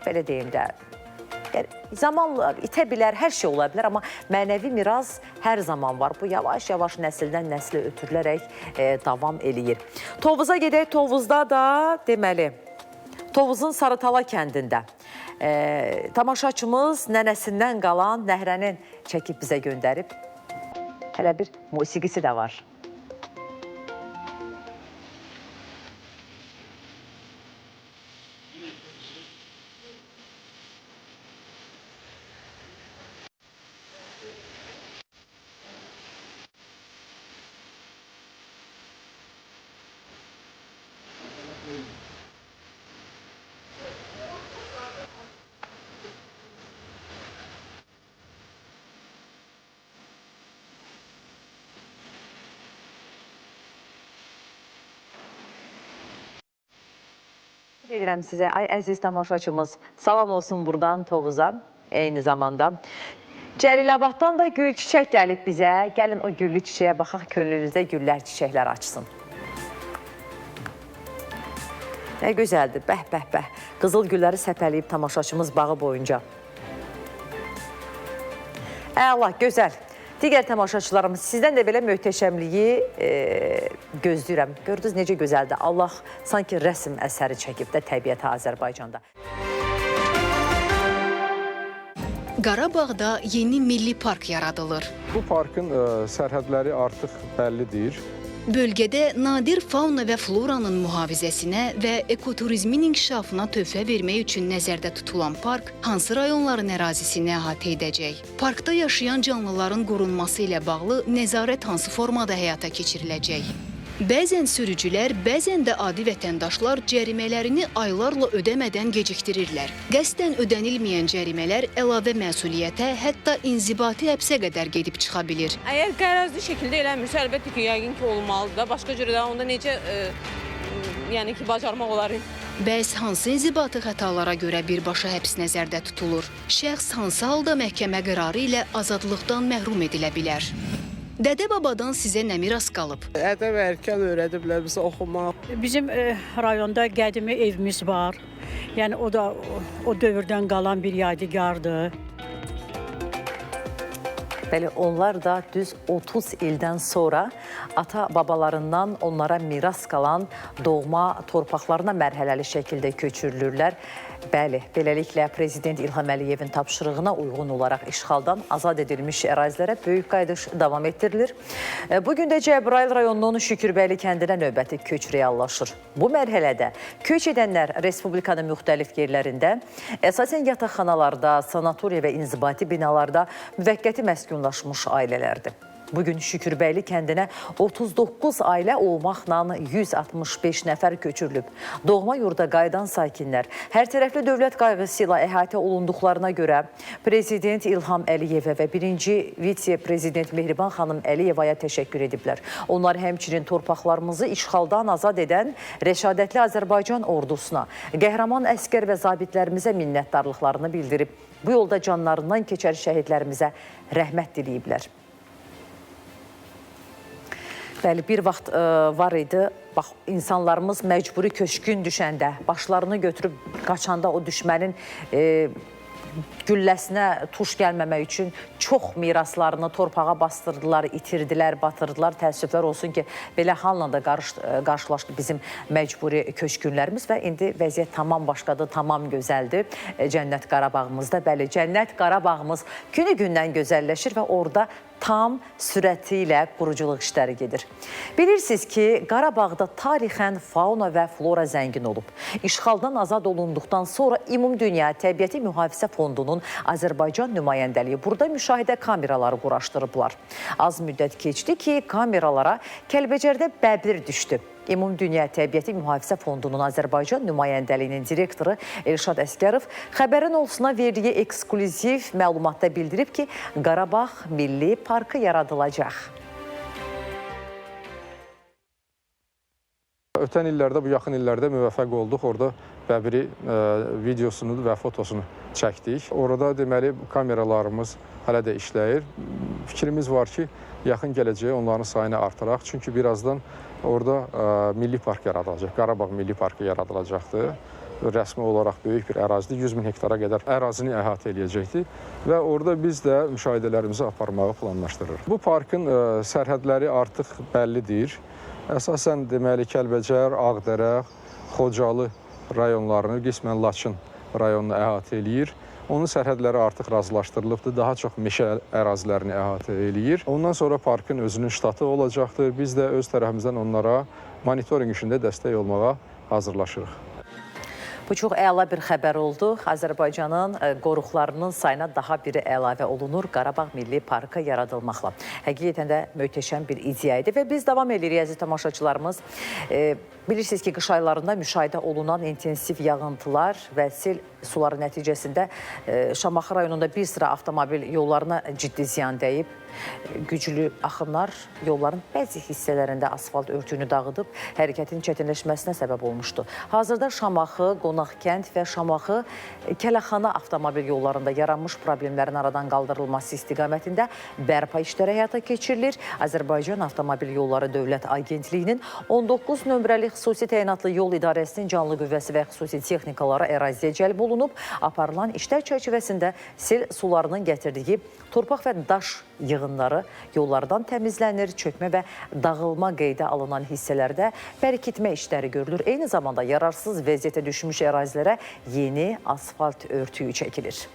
belə deyim də, zamanla itə bilər, hər şey ola bilər, amma mənəvi miras hər zaman var. Bu yavaş-yavaş nəsildən nəslə ötürülərək davam eləyir. Tovuza gedək, Tovuzda da deməli, Tovuzun Sarıtala kəndində tamaşaçımız nənəsindən qalan nəhrənin çəkib bizə göndərib. Hələ bir musiqisi də var. Edirəm sizə, ay əziz tamaşaçımız, salam olsun buradan Tovuza, eyni zamanda. Cəlilabaddan da gül çiçək gəlib bizə, gəlin o güllü çiçəyə baxaq, könlünüzdə güllər, çiçəklər açsın. Nə gözəldir, bəh. Qızıl gülləri səpələyib tamaşaçımız bağı boyunca. Əla, gözəl. Digər tamaşaçılarımız, sizdən də belə möhtəşəmliyi gözləyirəm. Gördünüz necə gözəldir. Allah sanki rəsm əsəri çəkib də təbiətə Azərbaycanda. Qarabağda yeni milli park yaradılır. Bu parkın sərhədləri artıq bəllidir. Bölgədə nadir fauna və floranın mühafizəsinə və ekoturizmin inkişafına töhfə vermək üçün nəzərdə tutulan park hansı rayonların ərazisini əhatə edəcək? Parkda yaşayan canlıların qorunması ilə bağlı nəzarət hansı formada həyata keçiriləcək? Bəzən sürücülər, bəzən də adi vətəndaşlar cərimələrini aylarla ödəmədən gecikdirirlər. Qəsdən ödənilməyən cərimələr əlavə məsuliyyətə, hətta inzibati həbsə qədər gedib çıxa bilir. Əgər qərəzli şəkildə eləmirsə, əlbəttə ki, yəqin ki, olmalıdır da. Başqa cürə də onda necə yəni ki, bacarmaq olar? Bəs hansı inzibati xətalara görə birbaşa həbs nəzərdə tutulur? Şəxs hansı halda məhkəmə qərarı ilə azadlıqdan məhrum edilə bilər? Dədə-babadan sizə nə miras qalıb? Ədəb erkən öyrədiblər bizə oxumaq. Bizim rayonda qədimi evimiz var. Yəni o da o dövrdən qalan bir yadigardır. Bəli, onlar da düz 30 ildən sonra ata-babalarından onlara miras qalan doğma torpaqlarına mərhələli şəkildə köçürülürlər. Bəli, beləliklə Prezident İlham Əliyevin tapşırığına uyğun olaraq işğaldan azad edilmiş ərazilərə böyük qayıdış davam etdirilir. Bugün də Cəbrayıl rayonunun Şükürbəyli kəndinə növbəti köç reallaşır. Bu mərhələdə köç edənlər Respublikanın müxtəlif yerlərində, əsasən yataqxanalarda, sanatoriya və inzibati binalarda müvəqqəti məskunlaşmış ailələrdir. Bugün Şükürbəyli kəndinə 39 ailə olmaqla 165 nəfər köçürülüb. Doğma yurda qayıdan sakinlər hər tərəfli dövlət qayğısı ilə əhatə olunduqlarına görə Prezident İlham Əliyevə və birinci vitse-prezident Mehriban xanım Əliyevaya təşəkkür ediblər. Onlar həmçinin torpaqlarımızı işğaldan azad edən rəşadətli Azərbaycan ordusuna, qəhrəman əskər və zabitlərimizə minnətdarlıqlarını bildirib. Bu yolda canlarından keçər şəhidlərimizə rəhmət diləyiblər. Bəli, bir vaxt var idi, bax, insanlarımız məcburi köçkün düşəndə, başlarını götürüb qaçanda o düşmənin gülləsinə tuş gəlməmək üçün çox miraslarını torpağa bastırdılar, itirdilər, batırdılar. Təəssüflər olsun ki, belə halla da qarşılaşdı bizim məcburi köçkünlərimiz və indi vəziyyət tamam başqadır, tamam gözəldir. Cənnət Qarabağımızda, bəli, Cənnət Qarabağımız günü-gündən gözəlləşir və orada tam sürəti ilə quruculuq işləri gedir. Bilirsiniz ki, Qarabağda tarixən fauna və flora zəngin olub. İşğaldan azad olunduqdan sonra Ümumdünya Təbiəti Mühafizə Fondunun Azərbaycan nümayəndəliyi burada müşahidə kameraları quraşdırıblar. Az müddət keçdi ki, kameralara Kəlbəcərdə bəbir düşdü. Ümumdünya Təbiəti Mühafizə Fondunun Azərbaycan nümayəndəliyinin direktoru Elşad Əskərov xəbərin olsuna verdiyi eksklüziv məlumatda bildirib ki, Qarabağ Milli Parkı yaradılacaq. Ötən illərdə, bu yaxın illərdə müvəffəq olduq. Orada bəbiri videosunu və fotosunu çəkdik. Orada deməli kameralarımız hələ də işləyir. Fikrimiz var ki, yaxın gələcəyə onların sayını artıraq. Çünki birazdan orada Milli Park yaradılacaq. Qarabağ Milli Parkı yaradılacaqdır. Rəsmi olaraq böyük bir ərazidir. 100 min hektara qədər ərazini əhatə eləyəcəkdir. Və orada biz də müşahidələrimizi aparmağı planlaşdırırıq. Bu parkın sərhədləri artıq bəllidir. Əsasən deməli Kəlbəcər, Ağdərə, Xocalı rayonlarını, qismən Laçın rayonunu əhatə eləyir. Onun sərhədləri artıq razılaşdırılıbdır. Daha çox meşə ərazilərini əhatə eləyir. Ondan sonra parkın özünün ştatı olacaqdır. Biz də öz tərəfimizdən onlara monitorinq işində dəstək olmağa hazırlaşırıq. Bu çox əla bir xəbər oldu. Azərbaycanın qoruqlarının sayına daha biri əlavə olunur Qarabağ Milli Parkı yaradılmaqla. Həqiqətən də möhtəşəm bir ideya idi və biz davam edirik, əziz tamaşaçılarımız. Bilirsiniz ki, qış aylarında müşahidə olunan intensiv yağıntılar və sel suları nəticəsində Şamaxı rayonunda bir sıra avtomobil yollarına ciddi ziyan dəyib. Güclü axınlar yolların bəzi hissələrində asfalt örtüyünü dağıdıb, hərəkətin çətinləşməsinə səbəb olmuşdu. Hazırda Şamaxı, Qonaqkənd və Şamaxı Kələxana avtomobil yollarında yaranmış problemlərin aradan qaldırılması istiqamətində bərpa işləri həyata keçirilir. Azərbaycan Avtomobil Yolları Dövlət Agentliyinin 19 nömrəli xüsusi təyinatlı yol idarəsinin canlı qüvvəsi və xüsusi texnikaları əraziyə cəlb olunub. Aparılan işlər çərçivəsində sel sularının gətirdiyi torpaq və daş yığınları yollardan təmizlənir, çökmə və dağılma qeydə alınan hissələrdə bərkitmə işləri görülür. Eyni zamanda yararsız vəziyyətə düşmüş ərazilərə yeni asfalt örtüyü çəkilir.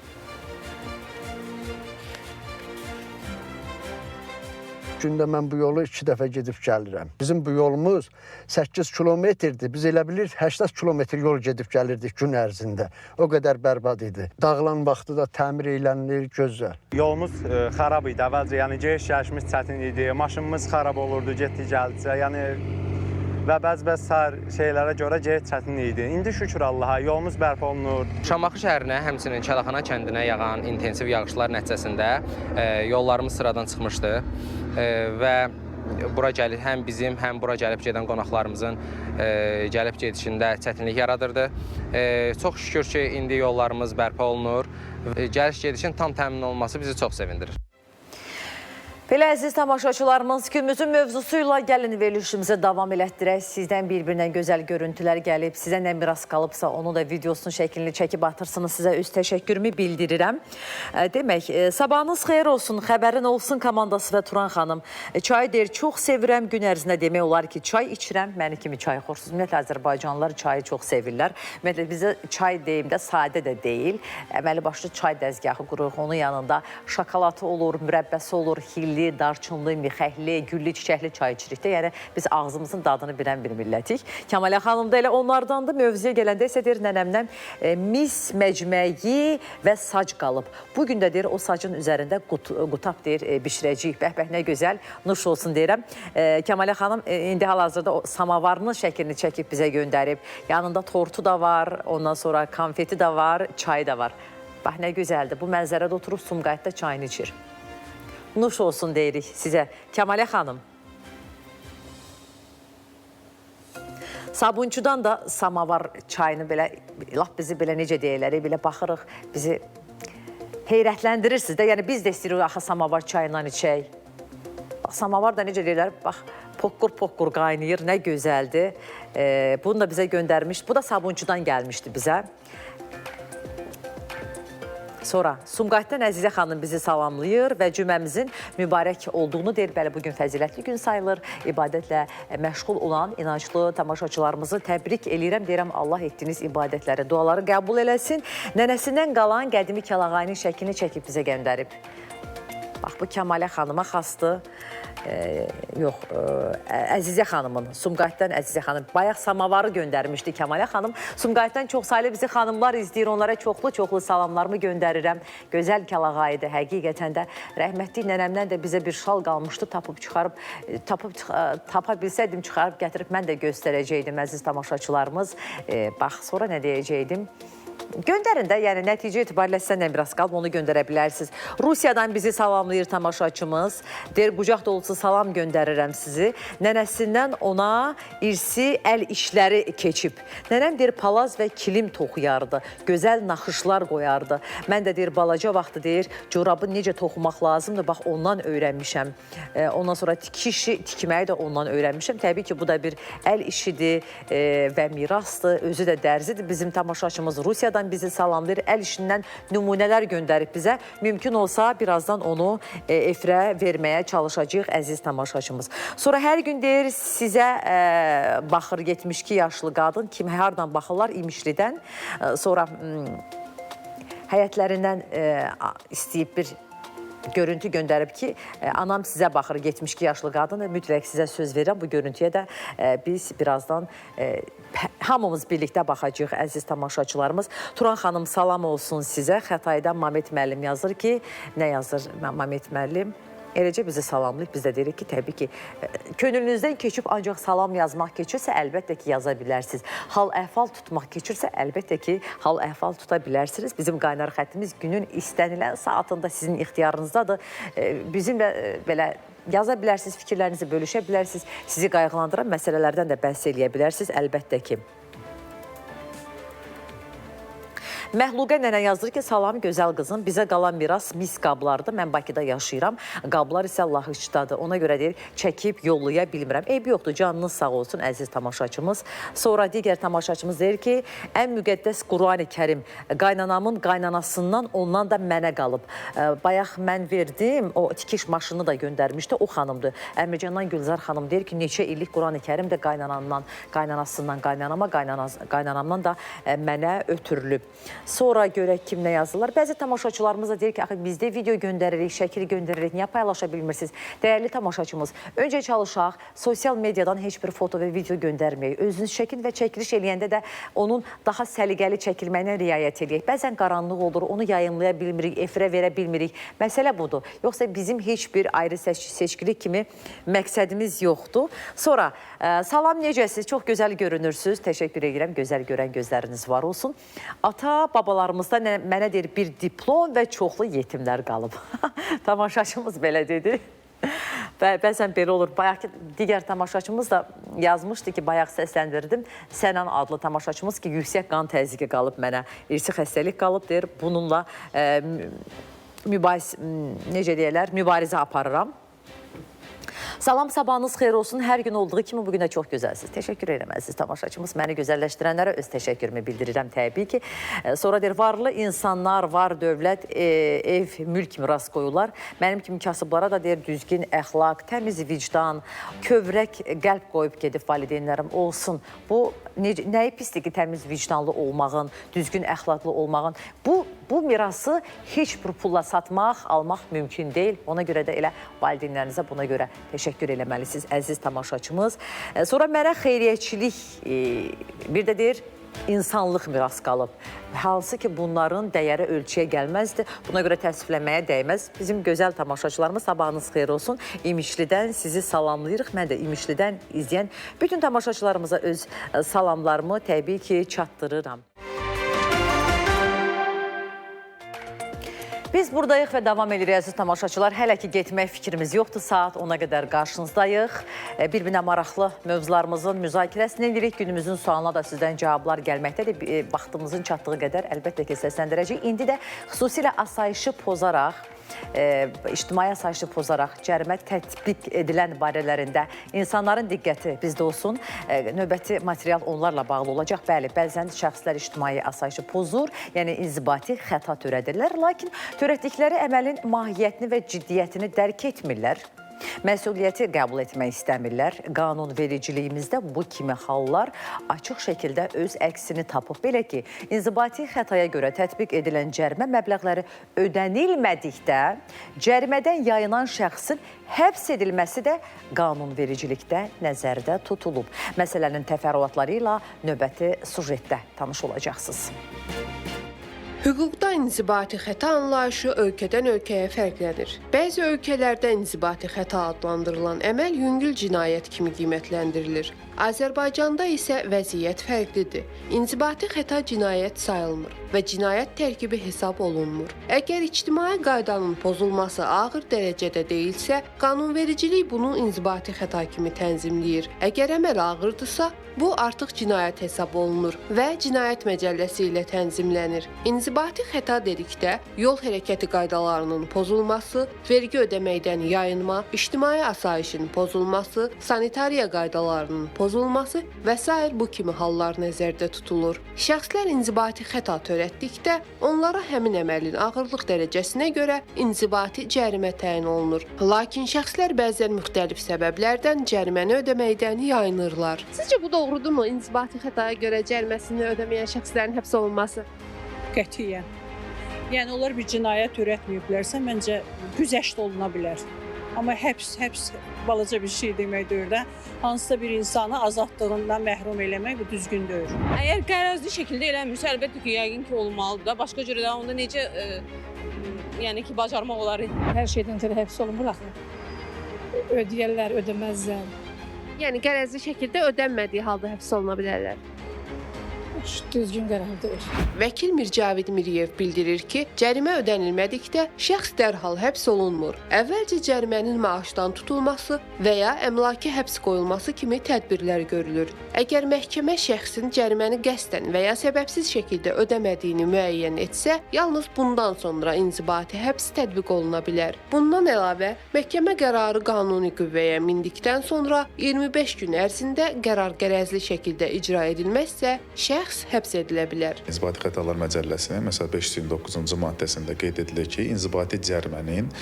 Gündə mən bu yolu 2 dəfə gedib gəlirəm. Bizim bu yolumuz 8 kilometrdir. Biz elə bilir 80 kilometr yol gedib gəlirdik gün ərzində. O qədər bərbad idi. Dağılan vaxtı da təmir elənilir, gözəl. Yolumuz xarab idi əvvəlcə, yəni gediş-gəlişimiz çətin idi. Maşınımız xarab olurdu, getdi-gəldikcə. Yəni və bəzi şeylərə görə gediş çətin idi. İndi şükür Allaha, yolumuz bərpa olunur. Şamaxı şəhərinə, həmçinin Kələxana kəndinə yağan intensiv yağışlar nəticəsində yollarımız sıradan çıxmışdı. Və bura gəlib həm bizim, həm bura gəlib gedən qonaqlarımızın gəlib gedişində çətinlik yaradırdı. Çox şükür ki, indi yollarımız bərpa olunur. Gəliş gedişin tam təmin olunması bizi çox sevindirir. Belə əziz tamaşaçılarımız, günümüzün mövzusu ilə gəlin verilişimizi davam elətdirək. Sizdən bir-birindən gözəl görüntülər gəlib, sizə nə miras qalıbsa onu da videosunu şəklini çəkib atırsınız. Sizə öz təşəkkürümü bildirirəm. Demək, sabahınız xeyir olsun, xəbərin olsun komandası və Turan xanım. Çay deyir, çox sevirəm gün ərzində demək olar ki, çay içirəm, məni kimi çay xorsuz. Ümumiyyətlə, Azərbaycanlılar çayı çox sevirlər. Ümumiyyətlə, bizə çay deyimdə sadə də deyil. Əməli başlı çay dəzgahı qururuq, onun yanında şokolatı olur, mürəbbəsi olur, hilli cəvizli, darçınlı, mixəkli, güllü, çiçəkli çay içirik də. Yəni biz ağzımızın dadını bilən bir millətik. Kəmalə xanım da elə onlardandır. Mövzuya gələndə isə deyir nənəmdən mis məcməyi və sac qalıb. Bugün də deyir o sacın üzərində qutab deyir bişirəcəyik. Bəh-bəh nə gözəl, nuş olsun deyirəm. Kəmalə xanım indi hal-hazırda o samavarının şəklini çəkib bizə göndərib. Yanında tortu da var, ondan sonra konfeti də var, çayı da var. Bax, nə gözəldir. Bu mənzərədə oturub Sumqayıtda çayını içir. Nuş olsun deyirik sizə. Kəmalə xanım. Sabunçudan da samavar çayını belə, laf bizi belə necə deyirlər, belə baxırıq, bizi heyrətlendirirsiniz də. Yəni biz də istəyirik axı samavar çayından içək. Bax, samavar da necə deyirlər, bax, pokkur qaynayır, nə gözəldir. Bunu da bizə göndərmiş. Bu da Sabunçudan gəlmişdi bizə. Sonra Sumqayıtdan Əzizə xanım bizi salamlayır və cüməmizin mübarək olduğunu deyir. Bəli, bugün fəzilətli gün sayılır. İbadətlə məşğul olan inanclı tamaşaçılarımızı təbrik eləyirəm. Deyirəm, Allah etdiyiniz ibadətləri, duaları qəbul eləsin. Nənəsindən qalan qədimi Kəlağayının şəklini çəkib bizə göndərib. Bax, bu Kəmalə xanıma xastır. Yox, Əzizə xanımın, Sumqayıtdan Əzizə xanım. Bayaq samavarı göndərmişdi Kəmalə xanım. Sumqayıtdan çox sayılı bizi xanımlar izləyir. Onlara çoxlu salamlarımı göndərirəm. Gözəl Kəlağayıdır, həqiqətən də. Rəhmətli nənəmdən də bizə bir şal qalmışdı. Tapa bilsəydim, çıxarıb gətirib mən də göstərəcəkdim əziz tamaşaçılarımız. Bax, sonra nə deyəcəkdim? Göndərin də, yəni nəticə itibarilə səndən biraz qalıb, onu göndərə bilərsiniz. Rusiyadan bizi salamlayır tamaşaçımız. Deyir, qucaq dolusu salam göndərirəm sizi. Nənəsindən ona irsi əl işləri keçib. Nənəm deyir, palaz və kilim toxuyardı. Gözəl naxışlar qoyardı. Mən də deyir, balaca vaxtı deyir, corabı necə toxumaq lazımdır. Bax, ondan öyrənmişəm. Ondan sonra tikməyi də ondan öyrənmişəm. Təbii ki, bu da bir əl işidir və mirasdır. Özü də dərzidir. Bizim tamaşaçımız Rusiyadan bizi salamlayır, əl işindən nümunələr göndərib bizə. Mümkün olsa birazdan onu efirə verməyə çalışacağıq əziz tamaşaçımız. Sonra hər gün deyir sizə baxır 72 yaşlı qadın, kim hardan baxırlar İmişlidən. Sonra həyətlərindən istəyib bir görüntü göndərib ki, anam sizə baxır 72 yaşlı qadın, mütləq sizə söz verirəm. Bu görüntüyə də biz birazdan hamımız birlikdə baxacağıq əziz tamaşaçılarımız. Turan xanım salam olsun sizə. Xətaydan Mamet müəllim yazır ki, nə yazır Mamet müəllim? Eləcə bizi salamlayıb, biz də deyirik ki, təbii ki, könlünüzdən keçib ancaq salam yazmaq keçirsə, əlbəttə ki, yaza bilərsiniz. Hal əhval tutmaq keçirsə, əlbəttə ki, hal əhval tuta bilərsiniz. Bizim qaynar xəttimiz günün istənilən saatında sizin ixtiyarınızdadır. Bizimlə belə yaza bilərsiniz, fikirlərinizi bölüşə bilərsiniz. Sizi qayğılandıran məsələlərdən də bəhs eləyə bilərsiniz, əlbəttə ki. Məhluqə nənə yazdır ki, salam gözəl qızım, bizə qalan miras mis qablardır. Mən Bakıda yaşayıram, qablar isə Lahıçdadır. Ona görə deyir, çəkib yollaya bilmirəm. Eybi yoxdur, canınız sağ olsun əziz tamaşaçımız. Sonra digər tamaşaçımız deyir ki, ən müqəddəs Qurani Kərim qaynanamın qaynanasından ondan da mənə qalıb. Bayaq mən verdim, o tikiş maşını da göndərmişdi, o xanımdır. Əmircandan Gülzar xanım deyir ki, neçə illik Qurani Kərim də qaynanasından qaynanama, qaynanamdan da mənə ötürülüb. Sonra görək kim nə yazırlar. Bəzi tamaşaçılarımız da deyir ki, bizdə video göndəririk, şəkil göndəririk, niyə paylaşa bilmirsiniz? Dəyərli tamaşaçımız, öncə çalışaq, sosial mediadan heç bir foto və video göndərməyək. Özünüz çəkin və çəkiliş eləyəndə də onun daha səliqəli çəkilməyinə riayət edək. Bəzən qaranlıq olur, onu yayınlaya bilmirik, efirə verə bilmirik. Məsələ budur. Yoxsa bizim heç bir ayrı seçkilik kimi məqsədimiz yoxdur. Sonra, salam necəsiz? Çox gözəl görünürsünüz. Təşəkkür edirəm. Gözəl görən gözləriniz var olsun. Babalarımızda mənə deyir bir diplom və çoxlu yetimlər qalıb. Tamaşaçımız belə dedi. Bəzən belə olur. Bayaq ki, digər tamaşaçımız da yazmışdı ki, bayaq səsləndirdim. Sənan adlı tamaşaçımız ki, yüksək qan təzyiqi qalıb mənə. İrsi xəstəlik qalıb deyir. Bununla mübarizə aparıram. Salam, sabahınız xeyir olsun. Hər gün olduğu kimi bugün də çox gözəlsiniz. Təşəkkür edirəm əziz tamaşaçımız. Məni gözəlləşdirənlərə öz təşəkkürümü bildirirəm təbii ki. Sonra deyir, varlı insanlar, var dövlət, ev, mülk miras qoyurlar. Mənim kimi kasıblara da deyir, düzgün əxlaq, təmiz vicdan, kövrək qəlb qoyub gedib valideynlərim olsun. Bu, nəyi pisdir ki, təmiz vicdanlı olmağın, düzgün əxlaqlı olmağın. Bu bu mirası heç bir pulla satmaq, almaq mümkün deyil. Ona görə də elə valideynlərinizə buna görə təşəkkür eləməlisiniz, əziz tamaşaçımız. Sonra mənə xeyriyyəçilik, bir də deyir, insanlıq miras qalıb. Hansı ki, bunların dəyəri ölçüyə gəlməzdi. Buna görə təəssüflənməyə dəyməz. Bizim gözəl tamaşaçılarımız, sabahınız xeyir olsun. İmişlidən sizi salamlayırıq. Mən də İmişlidən izləyən bütün tamaşaçılarımıza öz salamlarımı təbii ki, çatdırıram. Biz buradayıq və davam edirik, əziz tamaşaçılar. Hələ ki, getmək fikrimiz yoxdur. Saat 10-a qədər qarşınızdayıq. Bir-birinə maraqlı mövzularımızın müzakirəsini edirik. Günümüzün sualına da sizdən cavablar gəlməkdədir. Vaxtımızın çatdığı qədər əlbəttə ki, səsləndirəcək. İndi də xüsusilə asayişi pozaraq, ictimai asayişi pozaraq cərimə tətbiq edilən barələrində insanların diqqəti bizdə olsun. Növbəti material onlarla bağlı olacaq. Bəli, bəzən şəxslər ictimai asayişi pozur, yəni inzibati xəta törədirlər, lakin törətdikləri əməlin mahiyyətini və ciddiyyətini dərk etmirlər. Məsuliyyəti qəbul etmək istəmirlər. Qanunvericiliyimizdə bu kimi hallar açıq şəkildə öz əksini tapıb. Belə ki, inzibati xətaya görə tətbiq edilən cərimə məbləğləri ödənilmədikdə cərimədən yayınan şəxsin həbs edilməsi də qanunvericilikdə nəzərdə tutulub. Məsələnin təfərrüatları ilə növbəti sujetdə tanış olacaqsınız. Hüquqda inzibati xəta anlayışı ölkədən ölkəyə fərqlənir. Bəzi ölkələrdə inzibati xəta adlandırılan əməl yüngül cinayət kimi qiymətləndirilir. Azərbaycanda isə vəziyyət fərqlidir. İnzibati xəta cinayət sayılmır və cinayət tərkibi hesab olunmur. Əgər ictimai qaydanın pozulması ağır dərəcədə deyilsə, qanunvericilik bunu inzibati xəta kimi tənzimləyir. Əgər əməl ağırdırsa, bu artıq cinayət hesab olunur və cinayət məcəlləsi ilə tənzimlənir. İnzibati xəta dedikdə yol hərəkəti qaydalarının pozulması, vergi ödəməkdən yayınma, ictimai asayişin pozulması, sanitariya qaydalarının pozulması və s. bu kimi hallar nəzərdə tutulur. Şəxslər inzibati xəta törətdikdə onlara həmin əməlin ağırlıq dərəcəsinə görə inzibati cərimə təyin olunur. Lakin şəxslər bəzən müxtəlif səbəblərdən cəriməni ödəməkdən yayınırlar. Sizcə bu doğrudurmu? İnzibati xətaya görə cəriməsini ödəməyən şəxslərin həbs olunması? Qətiyyən. Yəni, onlar bir cinayət törətməyiblərsə, məncə güzəşt oluna bilər. Amma həbs balaca bir şey demək deyil də, hansısa bir insanı azadlığından məhrum eləmək bu düzgün deyil. Əgər qərəzli şəkildə eləmirsə, əlbəttə ki, yəqin ki, olmalıdır da. Başqa cürə də onda necə yəni ki, bacarmaq olar? Hər şeydən ötürü həbs olunmur axı. Ödəyərlər, ödəməzlər. Yəni qərəzli şəkildə ödənmədiyi halda həbs oluna bilərlər. Düzgün qərar deyil. Vəkil Mircavid Miriyev bildirir ki, cərimə ödənilmədikdə şəxs dərhal həbs olunmur. Əvvəlcə cərimənin maaşdan tutulması və ya əmlaki həbs qoyulması kimi tədbirlər görülür. Əgər məhkəmə şəxsin cəriməni qəsdən və ya səbəbsiz şəkildə ödəmədiyini müəyyən etsə, yalnız bundan sonra inzibati həbs tətbiq oluna bilər. Bundan əlavə, məhkəmə qərarı qanuni qüvvəyə mindikdən sonra 25 gün ərzində qərar qərəzli şəkildə icra edilməzsə, şəxs həbs edilə bilər. İnzibati xətalar məcəlləsinin məsəl 529-cu maddəsində qeyd edilir ki, inzibati cərimənin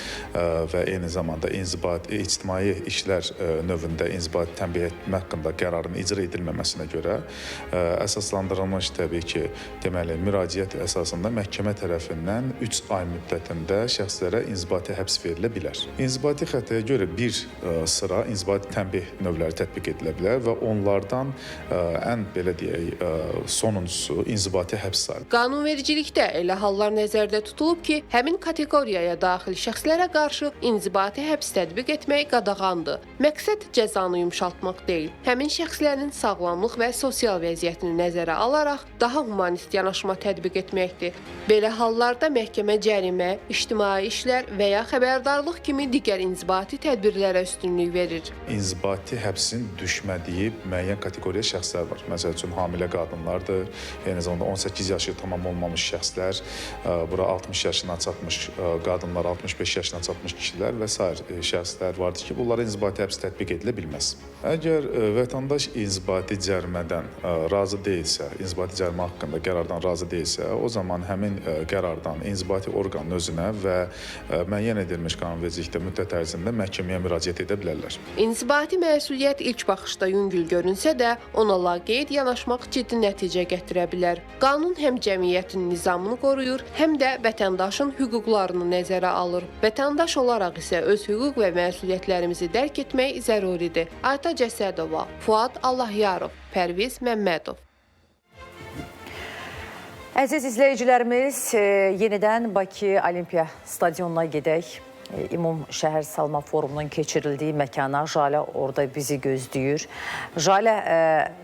və eyni zamanda ictimai işlər növündə inzibati tənbih etmə haqqında qərarın icra edilməməsinə görə əsaslandırılmış təbii ki, deməli müraciət əsasında məhkəmə tərəfindən 3 ay müddətində şəxslərə inzibati həbs verilə bilər. İnzibati xətaya görə bir sıra inzibati tənbih növləri tətbiq edilə bilər və onlardan ən belə deyək sonuncusu inzibati həbs sayılır. Qanunvericilikdə elə hallar nəzərdə tutulub ki, həmin kateqoriyaya daxil şəxslərə qarşı inzibati həbs tətbiq etmək qadağandır. Məqsəd cəzanı yumşaltmaq deyil, həmin şəxslərin sağlamlıq və sosial vəziyyətini nəzərə alaraq daha humanist yanaşma tətbiq etməkdir. Belə hallarda məhkəmə cərimə, ictimai işlər və ya xəbərdarlıq kimi digər inzibati tədbirlərə üstünlük verir. İnzibati həbsin düşmədiyi müəyyən kateqoriya şəxslər var. Məsəl üçün, hamilə qadınlardır, eyni zamanda 18 yaşı tamam olmamış şəxslər, bura 60 yaşına çatmış qadınlar, 65 yaşına çatmış kişilər və s. şəxslər vardır ki, bunlara inzibati həbs tətbiq edilə bilməz. Əgər vətəndaş inzibati cərimədən razı deyilsə, inzibati cərimə haqqında qərardan razı deyilsə, o zaman həmin qərardan inzibati orqanın özünə və müəyyən edilmiş qanunvericilikdə müddət ərzində məhkəməyə müraciət edə bilərlər. İnzibati məsuliyyət ilk baxışda yüngül görünsə də, ona laqeyd yanaşmaq ciddi nəticə nəticə gətirə bilər. Qanun həm cəmiyyətin nizamını qoruyur, həm də vətəndaşın hüquqlarını nəzərə alır. Vətəndaş olaraq isə öz hüquq və məsuliyyətlərimizi dərk etmək zəruridir. Ayta Cəsədova, Fuad Allahyarov, Pərviz Məmmədov. Əziz izləyicilərimiz, yenidən Bakı Olimpiya Stadionuna gedək. İmum Şəhər Salma Forumunun keçirildiyi məkana. Jalə orada bizi gözləyir. Jalə,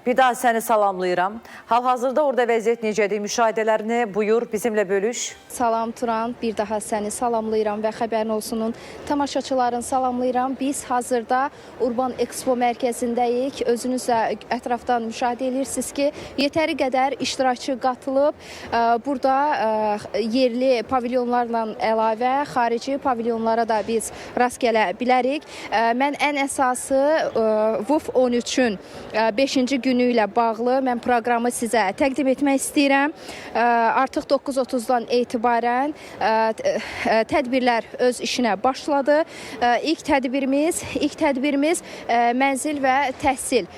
bir daha səni salamlayıram. Hal-hazırda orada vəziyyət necədir? Müşahidələrini buyur, bizimlə bölüş. Salam Turan, bir daha səni salamlayıram və xəbərin olsunun tamaşaçılarını salamlayıram. Biz hazırda Urban Expo mərkəzindəyik. Özünüz də ətrafdan müşahidə edirsiniz ki, yetəri qədər iştirakçı qatılıb. Burada yerli pavilyonlarla əlavə xarici pavilyonlar da biz rast gələ bilərik. Mən ən əsası WUF 13-ün 5-ci günü ilə bağlı mən proqramı sizə təqdim etmək istəyirəm. Artıq 9:30-dan etibarən tədbirlər öz işinə başladı. İlk tədbirimiz mənzil və təhsil,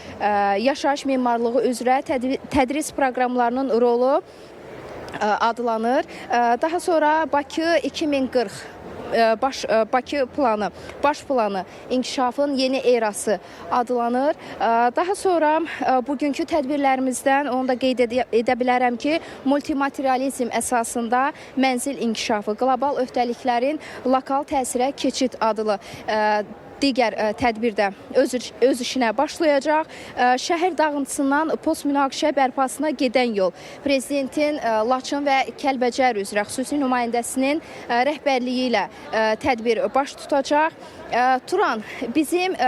yaşayış memarlığı üzrə tədris proqramlarının rolu adlanır. Daha sonra Bakı 2040 Bakı planı, baş planı inkişafın yeni erası adlanır. Daha sonra bugünkü tədbirlərimizdən onu da qeyd edə bilərəm ki, multimaterializm əsasında mənzil inkişafı, qlobal öhdəliklərin lokal təsirə keçid adlı digər tədbir də öz işinə başlayacaq. Şəhər dağıntısından post-münaqişə bərpasına gedən yol. Prezidentin Laçın və Kəlbəcər üzrə xüsusi nümayəndəsinin rəhbərliyi ilə tədbir baş tutacaq. Turan, bizim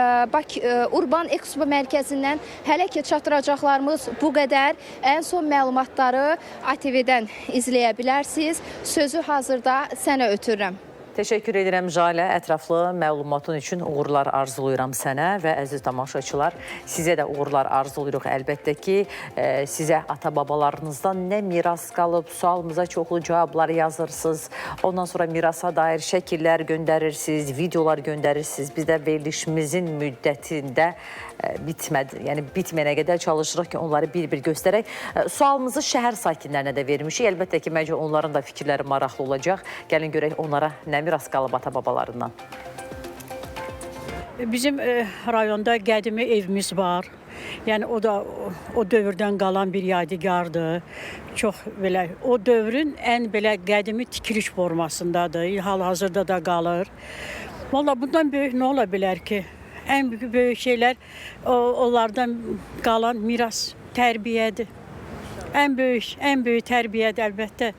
Urban Expo mərkəzindən hələ ki çatdıracaqlarımız bu qədər. Ən son məlumatları ATV-dən izləyə bilərsiniz. Sözü hazırda sənə ötürürəm. Təşəkkür edirəm Jalə, ətraflı məlumatın üçün uğurlar arzulayıram sənə və əziz tamaşaçılar, sizə də uğurlar arzulayırıq. Əlbəttə ki, sizə ata-babalarınızdan nə miras qalıb, sualımıza çoxlu cavablar yazırsınız. Ondan sonra mirasa dair şəkillər göndərirsiniz, videolar göndərirsiniz. Biz də verilişimizin müddətində bitmədi, yəni bitməyənə qədər çalışırıq ki, onları bir-bir göstərək. Sualımızı şəhər sakinlərinə də vermişik. Əlbəttə ki, məncə onların da fikirləri maraqlı olacaq. Gəlin görək onlara nə miras qalıb ata-babalarından. Bizim rayonda qədimi evimiz var. Yəni o da o dövrdən qalan bir yadigardır. Çox belə o dövrün ən belə qədimi tikiliş formasındadır. Hal-hazırda da qalır. Valla bundan böyük nə ola bilər ki? Ən böyük şeylər onlardan qalan miras, tərbiyədir. Ən böyük tərbiyədir əlbəttə.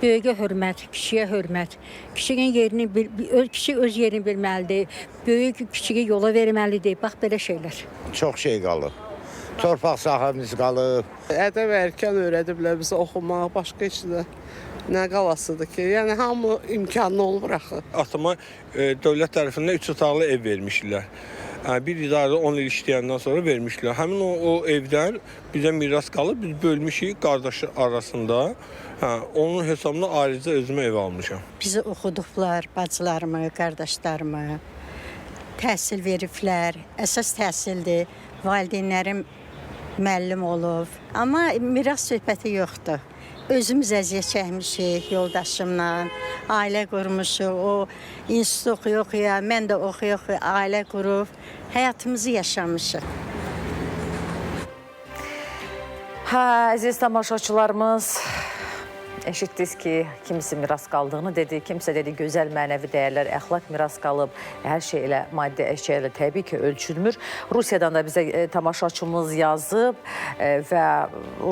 Böyüyə hörmət, kişiyə hörmət. Kişi öz yerini bilməlidir. Böyük kişiyə yola verməlidir. Bax belə şeylər. Çox şey qalıb. Torpaq sahəmiz qalıb. Ədəb erkən öyrədiblər bizə oxumağı, başqa heç nə qalasıdır ki, yəni hamı imkanlı olmur axı. Atama dövlət tərəfindən 3 otaqlı ev vermişdilər. Bir idarədə 10 il işləyəndən sonra vermişdilər. Həmin o evdən bizə miras qalıb, biz bölmüşük qardaşı arasında. Onun hesabına ayrıca özümə ev almışam. Bizi oxuduqlar, bacılarımı, qardaşlarımı təhsil veriblər. Əsas təhsildir. Valideynlərim müəllim olub. Amma miras söhbəti yoxdur. Özümüz əziyyət çəkmişik yoldaşımla, ailə qurmuşuq, o institut oxuya, mən də oxuya, ailə qurub, həyatımızı yaşamışıq. Əziz tamaşaçılarımız, eşitdiniz ki, kimisi miras qaldığını dedi, kimsə dedi gözəl mənəvi dəyərlər, əxlaq miras qalıb, hər şey elə maddi əşya ilə təbii ki, ölçülmür. Rusiyadan da bizə tamaşaçımız yazıb və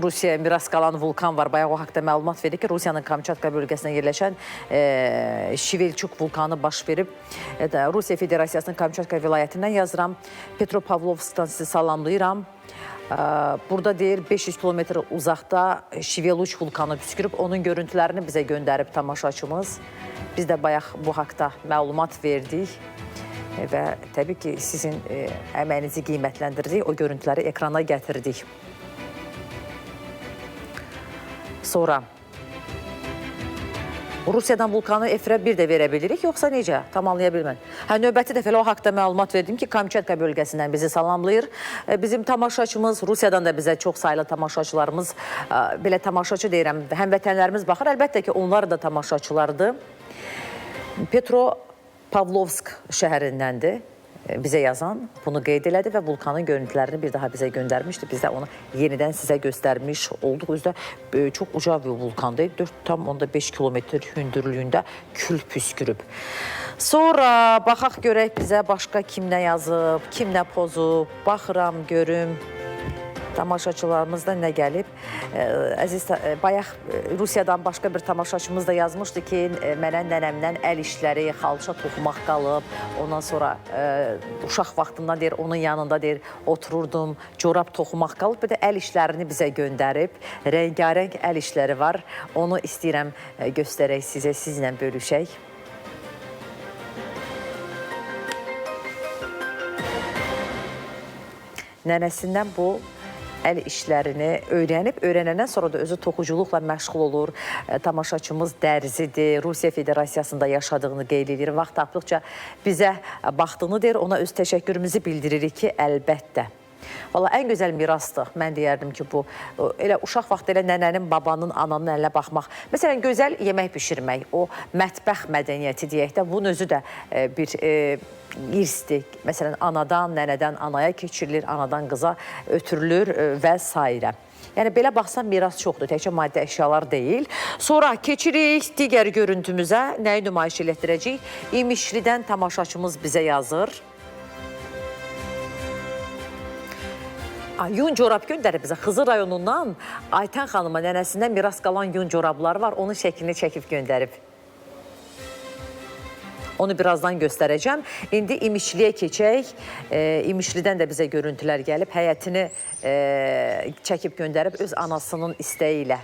Rusiyaya miras qalan vulkan var. Bayaq o haqda məlumat verir ki, Rusiyanın Kamçatka bölgəsində yerləşən Şivelçuk vulkanı baş verib. Rusiya Federasiyasının Kamçatka vilayətindən yazıram. Petropavlovskdan sizi salamlayıram. Burada deyir 500 kilometr uzaqda Şiveluç vulkanı püskürüb, onun görüntülərini bizə göndərib tamaşaçımız. Biz də bayaq bu haqda məlumat verdik və təbii ki, sizin əməyinizi qiymətləndirdik, o görüntüləri ekrana gətirdik. Sonra Rusiyadan vulkanı efirə bir də verə bilirik, yoxsa necə? Tam anlaya bilmən. Növbəti dəfə o haqda məlumat verdim ki, Kamçatka bölgəsindən bizi salamlayır. Bizim tamaşaçımız, Rusiyadan da bizə çox sayılı tamaşaçılarımız, belə tamaşaçı deyirəm, həmvətənlərimiz baxır. Əlbəttə ki, onlar da tamaşaçılardır. Petropavlovsk şəhərindəndir bizə yazan, bunu qeyd elədi və vulkanın görüntülərini bir daha bizə göndərmişdi. Biz də onu yenidən sizə göstərmiş olduq. Özdə çox uca bir vulkandır. 4,5 kilometr hündürlüyündə kül püskürüb. Sonra baxaq görək bizə başqa kim nə yazıb, kim nə pozub. Baxıram, görüm. Tamaşaçılarımız da nə gəlib. Əziz, bayaq Rusiyadan başqa bir tamaşaçımız da yazmışdı ki, mənə nənəmdən əl işləri, xalça toxumaq qalıb. Ondan sonra uşaq vaxtından deyir, onun yanında deyir, otururdum, corab toxumaq qalıb. Bir də əl işlərini bizə göndərib. Rəngarəng əl işləri var. Onu istəyirəm göstərək sizə, sizlə bölüşək. Nənəsindən bu əl işlərini öyrənəndən sonra da özü toxuculuqla məşğul olur. Tamaşaçımız dərzidir, Rusiya Federasiyasında yaşadığını qeyd edir. Vaxt tapdıqca bizə baxdığını deyir, ona öz təşəkkürümüzü bildiririk ki, əlbəttə. Valla ən gözəl mirasdır. Mən deyərdim ki, bu elə uşaq vaxtı elə nənənin, babanın, ananın əlinə baxmaq. Məsələn, gözəl yemək pişirmək, o mətbəx mədəniyyəti deyək də, bunun özü də bir irsdir. Məsələn, anadan, nənədən anaya keçirilir, anadan qıza ötürülür və s. Yəni, belə baxsam, miras çoxdur, təkcə maddi əşyalar deyil. Sonra keçirik digər görüntümüzə, nəyi nümayiş elətdirəcəyik? İmişlidən tamaşaçımız bizə yazır. Yun corab göndərib bizə. Xızı rayonundan Aytən xanıma nənəsindən miras qalan yun corabları var. Onun şəklini çəkib göndərib. Onu birazdan göstərəcəm. İndi İmişliyə keçək. İmişlidən də bizə görüntülər gəlib. Həyətini çəkib göndərib öz anasının istəyi ilə.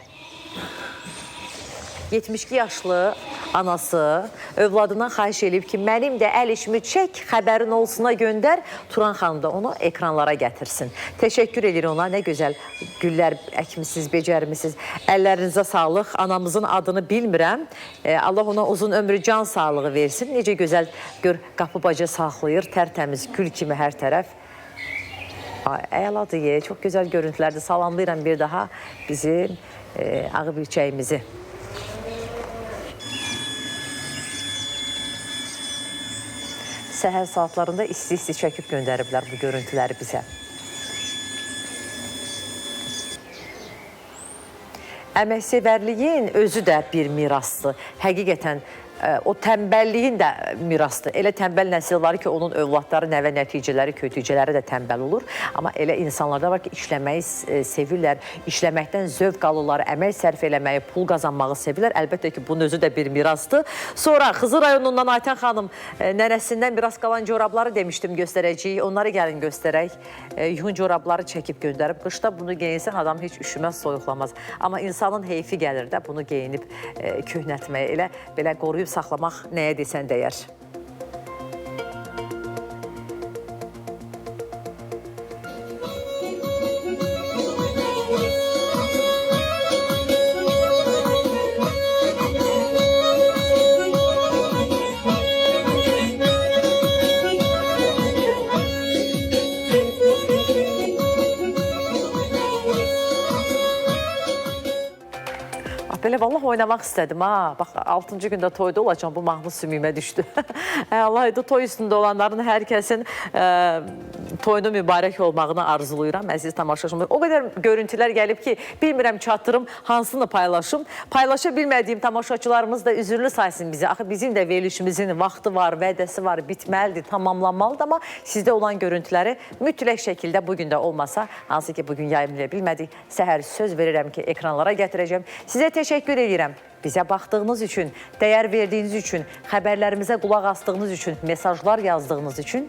72 yaşlı anası övladından xahiş edib ki, mənim də əl işimi çək, xəbərin olsuna göndər. Turan xanım da onu ekranlara gətirsin. Təşəkkür edir ona. Nə gözəl güllər əkmisiniz, becərmisiniz. Əllərinizə sağlıq. Anamızın adını bilmirəm. Allah ona uzun ömrü, can sağlığı versin. Necə gözəl gör, qapı baca saxlayır. Tərtəmiz gül kimi hər tərəf. Əladır, çox gözəl görüntülərdir. Salamlayıram bir daha bizim ağı birçəyimizi. Səhər saatlarında isti-isti çəkib göndəriblər bu görüntüləri bizə. Əməksevərliyin özü də bir mirasdır. Həqiqətən o tənbəlliyin də mirasdır. Elə tənbəl nəsil var ki, onun övladları, nəvə nəticələri, kötücələri də tənbəl olur. Amma elə insanlarda var ki, işləməyi sevirlər, işləməkdən zövq alırlar, əmək sərf eləməyi, pul qazanmağı sevirlər. Əlbəttə ki, bunun özü də bir mirasdır. Sonra Xızı rayonundan Aytən xanım nənəsindən miras qalan corabları demişdim göstərəcəyik. Onları gəlin göstərək. Yun corabları çəkib göndərib. Qışda bunu geyinsən adam heç üşüməz, soyuqlamaz. Amma insanın heyfi gəlir də bunu geyinib köhnətməyə, elə belə qoruyub saxlamaq nəyə desən dəyər. Belə vallah oynamaq istədim ha. Bax 6-cı gündə toyda olacağım, bu mahnı sümüyümə düşdü. Allah'ıydı toy üstündə olanların hər kəsin toyunu mübarək olmağını arzuluyuram, əziz tamaşaçımız. O qədər görüntülər gəlib ki, bilmirəm çatdırım, hansını paylaşım. Paylaşa bilmədiyim tamaşaçılarımız da üzürlü saysın bizi. Axı bizim də verilişimizin vaxtı var, vədəsi var, bitməlidir, tamamlanmalıdır. Amma sizdə olan görüntüləri mütləq şəkildə bugün də olmasa, hansı ki bugün yayımlaya bilmədik, səhər söz verirəm ki, ekranlara gətirəcəm. Sizə təşəkkür edirəm. Bizə baxdığınız üçün, dəyər verdiyiniz üçün, xəbərlərimizə qulaq asdığınız üçün, mesajlar yazdığınız üçün.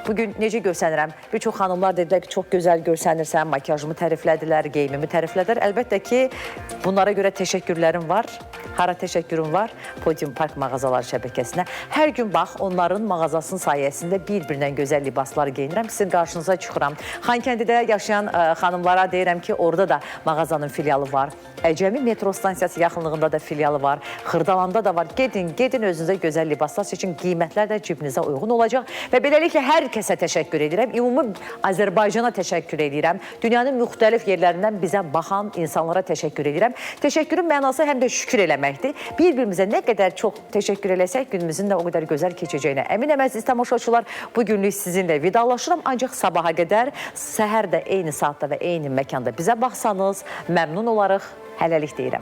Bugün necə görsənirəm? Bir çox xanımlar dedilər ki, çox gözəl görsənirsən, makyajımı təriflədilər, geyimimi təriflədilər. Əlbəttə ki, bunlara görə təşəkkürlərim var. Hara təşəkkürüm var? Podium Park mağazaları şəbəkəsinə. Hər gün bax, onların mağazasının sayəsində bir-birindən gözəl libaslar geyinirəm. Sizin qarşınıza çıxıram. Xankəndidə yaşayan xanımlara deyirəm ki, orada da mağazanın filialı var. Əcəmi metro stansiyası yaxınlığında da filialı var. Xırdalanda da var. Gedin özünüzə gözəl libaslar seçin. Qiymətlər də cibinizə uyğun olacaq. Və beləliklə hər kəsə təşəkkür edirəm. Ümumi Azərbaycana təşəkkür edirəm. Dünyanın müxtəlif yerlərindən bizə baxan insanlara təşəkkür edirəm. Təşəkkürün mənası həm də şükür eləməkdir. Bir-birimizə nə qədər çox təşəkkür eləsək, günümüzün də o qədər gözəl keçəcəyinə əminəm əziz tamaşaçılar. Bu günlük sizinlə vidalaşıram. Ancaq sabaha qədər səhər də eyni saatda və eyni məkanda bizə baxsanız məmnun olarıq. Hələlik deyirəm.